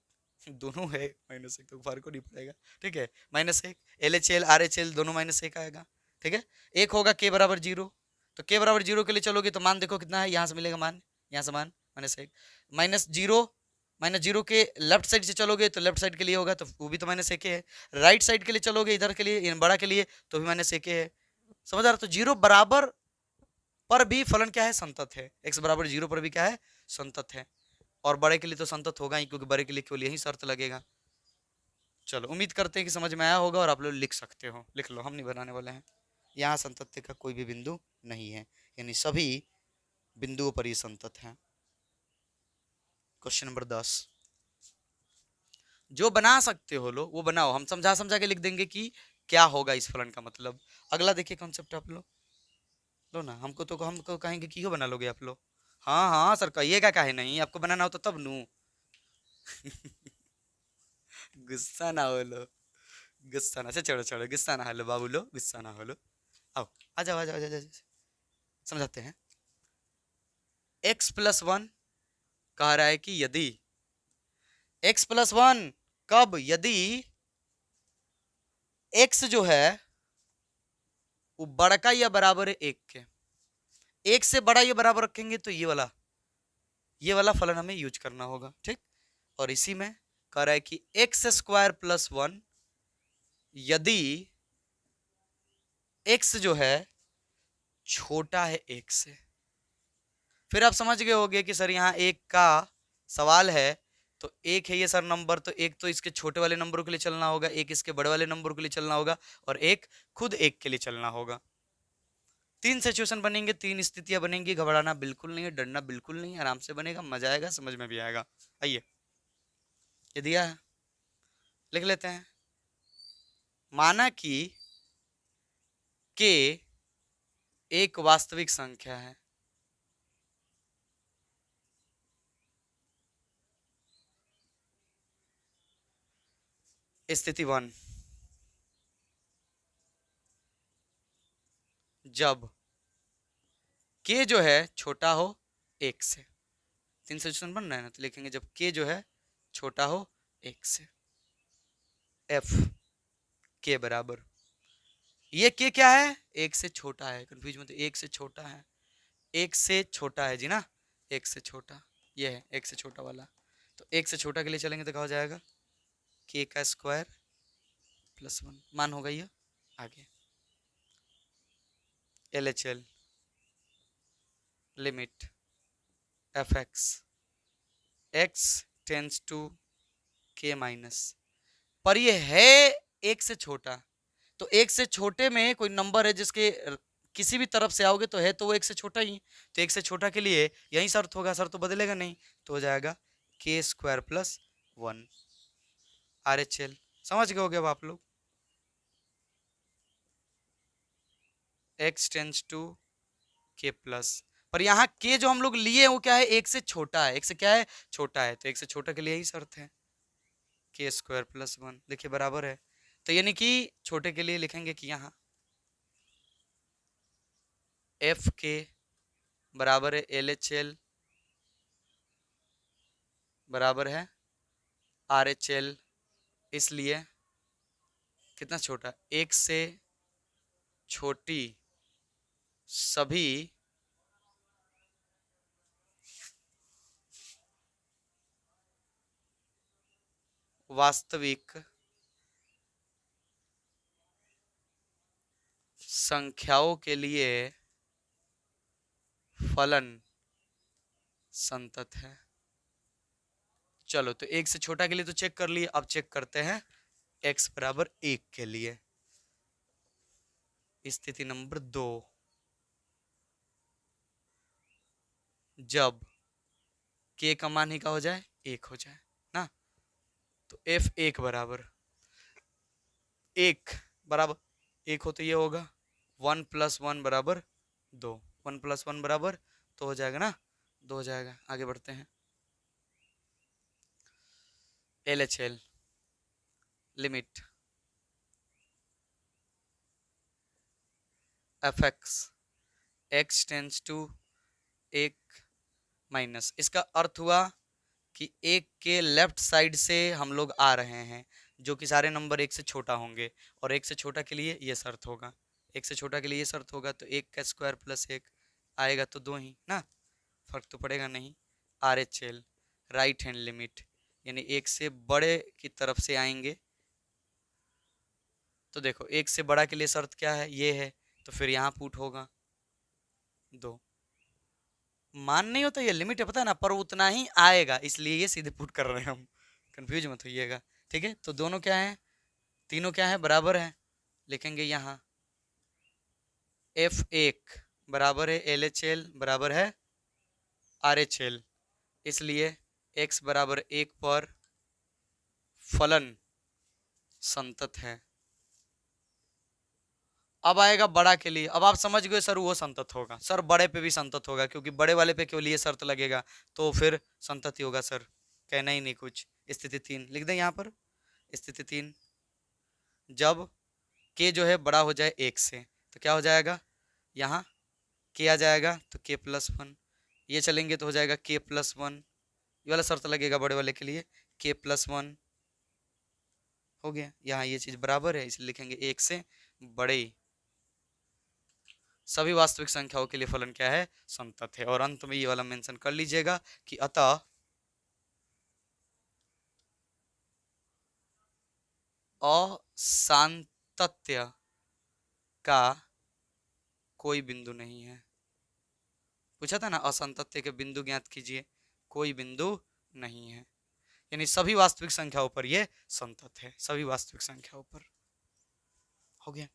दोनों है -1 तो फर्क को नहीं पड़ेगा, ठीक है, -1 LHL RHL दोनों -1 आएगा, ठीक है। एक होगा k बराबर 0, तो k बराबर 0 के लिए चलोगे तो मान देखो कितना है, यहाँ से मिलेगा मान, यहाँ से मान -1, -0 के लेफ्ट साइड से चलोगे तो लेफ्ट साइड के लिए होगा तो वो भी तो -1 है, राइट साइड के लिए चलोगे इधर के लिए बड़ा के लिए तो भी -1 है, समझ आ रहा। तो 0 बराबर पर भी फलन क्या है, संतत है, x बराबर 0 पर भी क्या है, संतत है, और बड़े के लिए तो संतत होगा ही क्योंकि बड़े के लिए केवल यही शर्त लगेगा। चलो उम्मीद करते हैं कि समझ में आया होगा और आप लोग लिख सकते हो, लिख लो, हम नहीं बनाने वाले हैं। यहाँ संतत्य का कोई भी बिंदु नहीं है, यानी सभी बिंदुओं पर ही संतत है। क्वेश्चन नंबर 10, जो बना सकते हो लो वो बनाओ, हम समझा समझा के लिख देंगे कि क्या होगा इस फलन का मतलब। अगला देखिए कॉन्सेप्ट आप लोग लो ना, हमको कहेंगे कि क्यों बना लोगे आप लोग, हाँ हाँ सर, कहिएगा काहे नहीं, आपको बनाना हो तो तब नू। गुस्सा ना हो लो, गुस्सा ना से, छोड़ो छोड़ो, गुस्सा ना हो लो बाबू लो, गुस्सा ना हो लो। आओ, आ जाओ आ जाओ आ जाओ आ जाओ, समझाते हैं। x+1 कह रहा है कि यदि x+1 कब, यदि x जो है वो बड़ा या बराबर है एक के, एक से बड़ा या बराबर रखेंगे तो ये वाला फलन हमें यूज करना होगा, ठीक। और इसी में कह रहा है कि x² + 1 यदि x जो है छोटा है एक से। फिर आप समझ गए होंगे कि सर यहाँ एक का सवाल है, तो एक है ये सर नंबर, तो एक तो इसके छोटे वाले नंबरों के लिए चलना होगा, एक इसके बड़े वाले नंबरों के लिए चलना होगा, और एक खुद एक के लिए चलना होगा। 3 सिचुएशन बनेंगे, 3 स्थितियां बनेंगी। घबराना बिल्कुल नहीं है, डरना बिल्कुल नहीं है, आराम से बनेगा, मजा आएगा, समझ में भी आएगा। आइए, ये दिया है, लिख लेते हैं। माना कि k एक वास्तविक संख्या है, स्थिति 1, जब k जो है छोटा हो एक से। 3 सिचुएशन बन रहा है ना, तो लिखेंगे जब k जो है छोटा हो एक से। f k बराबर, ये k क्या है, एक से छोटा है, कंफ्यूज मत, एक से छोटा है, एक से छोटा है जी ना, एक से छोटा, ये है एक से छोटा वाला। तो एक से छोटा के लिए चलेंगे तो क्या हो जाएगा, k² + 1 मान होगा ये। आगे LHL limit fx x tends to k minus, पर ये है एक से छोटा, तो एक से छोटे में कोई नंबर है जिसके किसी भी तरफ से आओगे तो है तो वो एक से छोटा ही, तो एक से छोटा के लिए यही शर्त होगा, शर्त तो बदलेगा नहीं, तो हो जाएगा k² + 1 RHL। समझ गए होगे अब आप लोग, x tends to k plus, पर यहाँ k जो हम लोग लिए वो क्या है, एक से छोटा है, एक से क्या है छोटा है, तो एक से छोटा के लिए ही शर्त है k² + 1, देखिए बराबर है। तो यानी कि छोटे के लिए लिखेंगे कि यहाँ एफ के बराबर है LHL बराबर है RHL, इसलिए कितना छोटा, एक से छोटी सभी वास्तविक संख्याओं के लिए फलन संतत है। चलो, तो एक से छोटा के लिए तो चेक कर लिए, अब चेक करते हैं x बराबर 1 के लिए। स्थिति नंबर 2, जब k का मान ही का हो जाए, 1 हो जाए ना, तो f1 बराबर 1 बराबर 1 हो तो ये होगा 1 + 1 बराबर 2, 1 + 1 बराबर तो हो जाएगा ना 2 हो जाएगा। आगे बढ़ते हैं, LHL limit fx x tends to 1 minus, इसका अर्थ हुआ कि एक के लेफ्ट साइड से हम लोग आ रहे हैं, जो कि सारे नंबर एक से छोटा होंगे, और एक से छोटा के लिए ये शर्त होगा, एक से छोटा के लिए ये शर्त होगा, तो 1² + 1 आएगा तो 2 ही ना, फर्क तो पड़ेगा नहीं। RHL राइट हैंड लिमिट, यानी एक से बड़े की तरफ से आएंगे, तो देखो एक से बड़ा के लिए शर्त क्या है, ये है, तो फिर यहाँ पुट होगा 2, मान नहीं होता, ये लिमिट है पता है ना, पर उतना ही आएगा, इसलिए ये सीधे पुट कर रहे हैं हम, कंफ्यूज मत होइएगा, ठीक है। तो दोनों क्या है, तीनों क्या है, बराबर है, लिखेंगे यहाँ f1 बराबर है LHL बराबर है RHL, इसलिए x बराबर 1 पर फलन संतत है। अब आएगा बड़ा के लिए। अब आप समझ गए सर वो संतत होगा, सर बड़े पे भी संतत होगा क्योंकि बड़े वाले पे केवल ये शर्त लगेगा तो फिर संतत ही होगा सर, कहना ही नहीं कुछ। स्थिति 3 लिख दें यहाँ पर। स्थिति 3, जब के जो है बड़ा हो जाए 1 से तो क्या हो जाएगा, यहाँ के आ जाएगा तो k+1, ये चलेंगे तो हो जाएगा k+1, ये वाला शर्त लगेगा बड़े वाले के लिए, k+1 हो गया। यहाँ ये चीज बराबर है इसलिए लिखेंगे 1 से बड़े सभी वास्तविक संख्याओं के लिए फलन क्या है, संतत है। और अंत में ये वाला मेंशन कर लीजिएगा कि अतः असांतत्य का कोई बिंदु नहीं है। पूछा था ना असंतत्य के बिंदु ज्ञात कीजिए, कोई बिंदु नहीं है, यानी सभी वास्तविक संख्याओं पर यह संतत है, सभी वास्तविक संख्याओं पर। हो गया,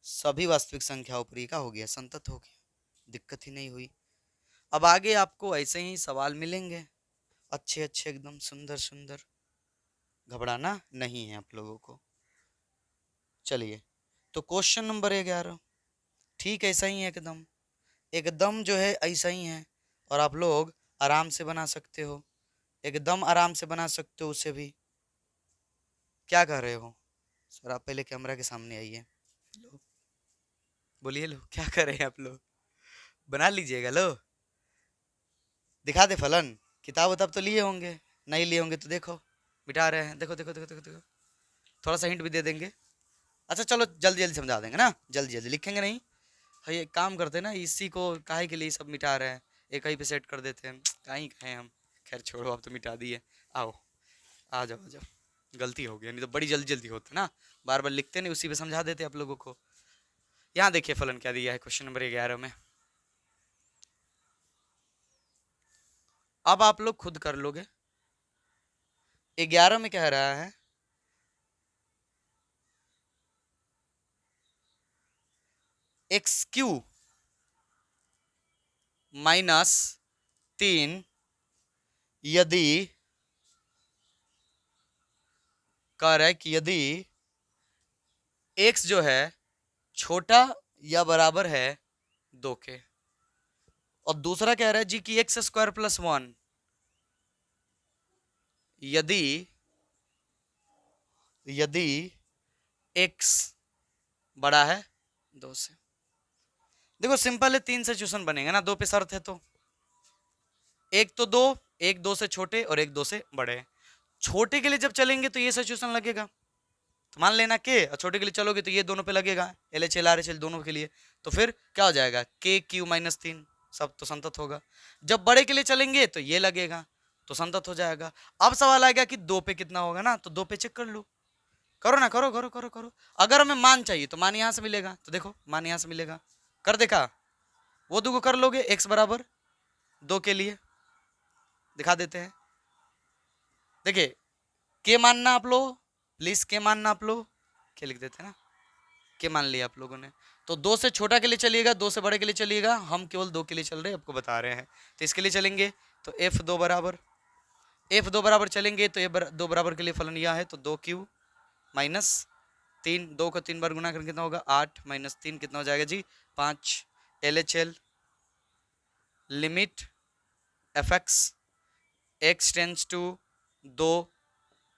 सभी वास्तविक संख्याओं पर क्या हो गया, संतत हो गया, दिक्कत ही नहीं हुई। अब आगे आपको ऐसे ही सवाल मिलेंगे अच्छे अच्छे एकदम सुंदर सुंदर, घबराना नहीं है आप लोगों को। चलिए तो क्वेश्चन नंबर 11 ठीक ऐसा ही है, एकदम एकदम जो है ऐसा ही है, और आप लोग आराम से बना सकते हो, एकदम आराम से बना सकते हो उसे भी। क्या कर रहे हो सर, आप पहले कैमरा के सामने आइए, लो बोलिए, लो क्या कर रहे हैं आप लोग, बना लीजिएगा, लो दिखा दे फलन। किताब उताब तो लिए होंगे, नहीं लिए होंगे तो देखो मिटा रहे हैं, देखो देखो देखो देखो देखो, थोड़ा सा हिंट भी दे देंगे। अच्छा चलो जल्दी जल्दी समझा देंगे ना, जल्दी जल्दी लिखेंगे नहीं, हाँ ये काम करते हैं ना, इसी को काहे के लिए सब मिटा रहे हैं, एक ही पे सेट कर देते हैं, कहीं कहें हम। खैर छोड़ो, अब तो मिटा दिए, आओ आ जाओ आ जाओ, गलती हो गई, नहीं तो बड़ी जल्दी जल्दी होता ना, बार बार लिखते नहीं, उसी पे समझा देते आप लोगों को। यहाँ देखिए फलन क्या दिया है क्वेश्चन नंबर 11 में, अब आप लोग खुद कर लोगे। 11 में कह रहा है x³ -3 यदि कह रहा है कि यदि x जो है छोटा या बराबर है 2 के, और दूसरा कह रहा है जी कि x² + 1 यदि यदि x बड़ा है 2 से। देखो सिंपल है, 3 सिचुएशन बनेगा ना, 2 पे शर्त है तो एक तो 2, एक 2 से छोटे और एक 2 से बड़े। छोटे के लिए जब चलेंगे तो ये सिचुएशन लगेगा, तो मान लेना के, और छोटे के लिए चलोगे तो ये दोनों पे लगेगा, LHL RHL दोनों के लिए, तो फिर क्या हो जाएगा KQ -3, सब तो संतत होगा। जब बड़े के लिए चलेंगे तो ये लगेगा, तो संतत हो जाएगा। अब सवाल आएगा कि 2 पे कितना होगा ना, तो 2 पे चेक कर लो, करो ना, करो करो करो करो। अगर हमें मान चाहिए तो मान यहां से मिलेगा, तो देखो मान यहां से मिलेगा, कर देखा, वो दो को कर लोगे, x बराबर 2 के लिए दिखा देते हैं। देखिए के मानना आप लोग, प्लीज के मानना आप लोग, के लिख देते हैं ना, के मान लिया आप लोगों ने। तो 2 से छोटा के लिए चलिएगा, 2 से बड़े के लिए चलिएगा, हम केवल 2 के लिए चल रहे हैं, आपको बता रहे हैं। तो इसके लिए चलेंगे तो f2 बराबर चलेंगे तो दो बराबर के लिए फलन यह है, तो 2Q -3, 2 को 3 बार गुना करके कितना होगा 8 -3 कितना हो जाएगा जी 5। LHL limit fx x tends to 2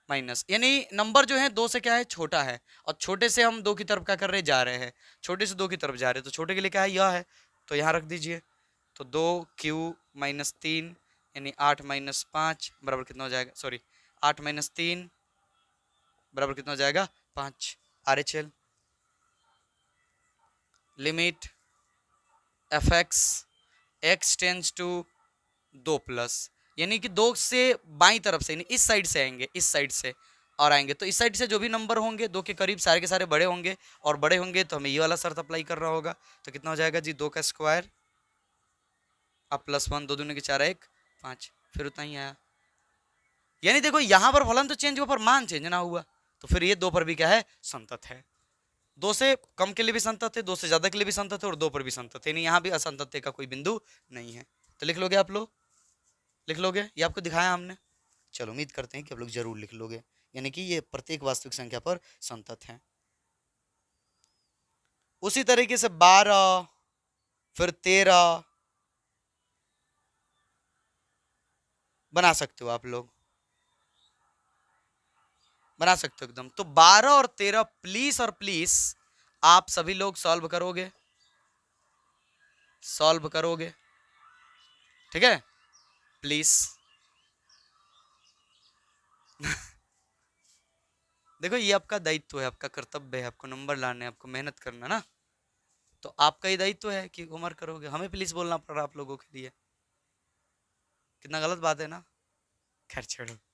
minus, यानी नंबर जो है 2 से क्या है छोटा है, और छोटे से हम 2 की तरफ क्या कर रहे जा रहे हैं, छोटे से 2 की तरफ जा रहे हैं, तो छोटे के लिए क्या है यह है, तो यहाँ रख दीजिए। तो 2Q -3 यानी 8 -5 बराबर कितना हो जाएगा, सॉरी 8 -3 बराबर कितना हो जाएगा 5। RHL limit fx x tends to 2+, यानी कि 2 से बाई तरफ से, यानी इस साइड से आएंगे, इस साइड से और आएंगे, तो इस साइड से जो भी नंबर होंगे 2 के करीब सारे के सारे बड़े होंगे, और बड़े होंगे तो हमें ये वाला शर्त अप्लाई कर रहा होगा। तो कितना हो जाएगा जी 2 का स्क्वायर अब +1, 2 दूनी के 4 1 5, फिर उतना ही आया। यानी देखो यहाँ पर फलन तो चेंज हुआ पर मान चेंज ना हुआ, तो फिर ये 2 पर भी क्या है संतत है। 2 से कम के लिए भी संतत है, 2 से ज्यादा के लिए भी संतत है, और 2 पर भी संतत है, यानी यहाँ भी असंतत्य का कोई बिंदु नहीं है। तो लिख लोगे आप लोग, लिख लोगे, ये आपको दिखाया हमने, चलो उम्मीद करते हैं कि आप लोग जरूर लिख लोगे, यानी कि ये प्रत्येक वास्तविक संख्या पर संतत है। उसी तरीके से 12 फिर 13 बना सकते हो, आप लोग बना सकते हो एकदम। तो 12 और 13 प्लीज और प्लीज आप सभी लोग सॉल्व करोगे, सॉल्व करोगे, ठीक है, प्लीज। देखो ये आपका दायित्व है, आपका कर्तव्य है, आपको नंबर लाने, आपको मेहनत करना ना, तो आपका ही दायित्व है कि होमवर्क करोगे। हमें प्लीज बोलना पड़ रहा है आप लोगों के लिए, कितना गलत बात है ना। खैर छोड़ो।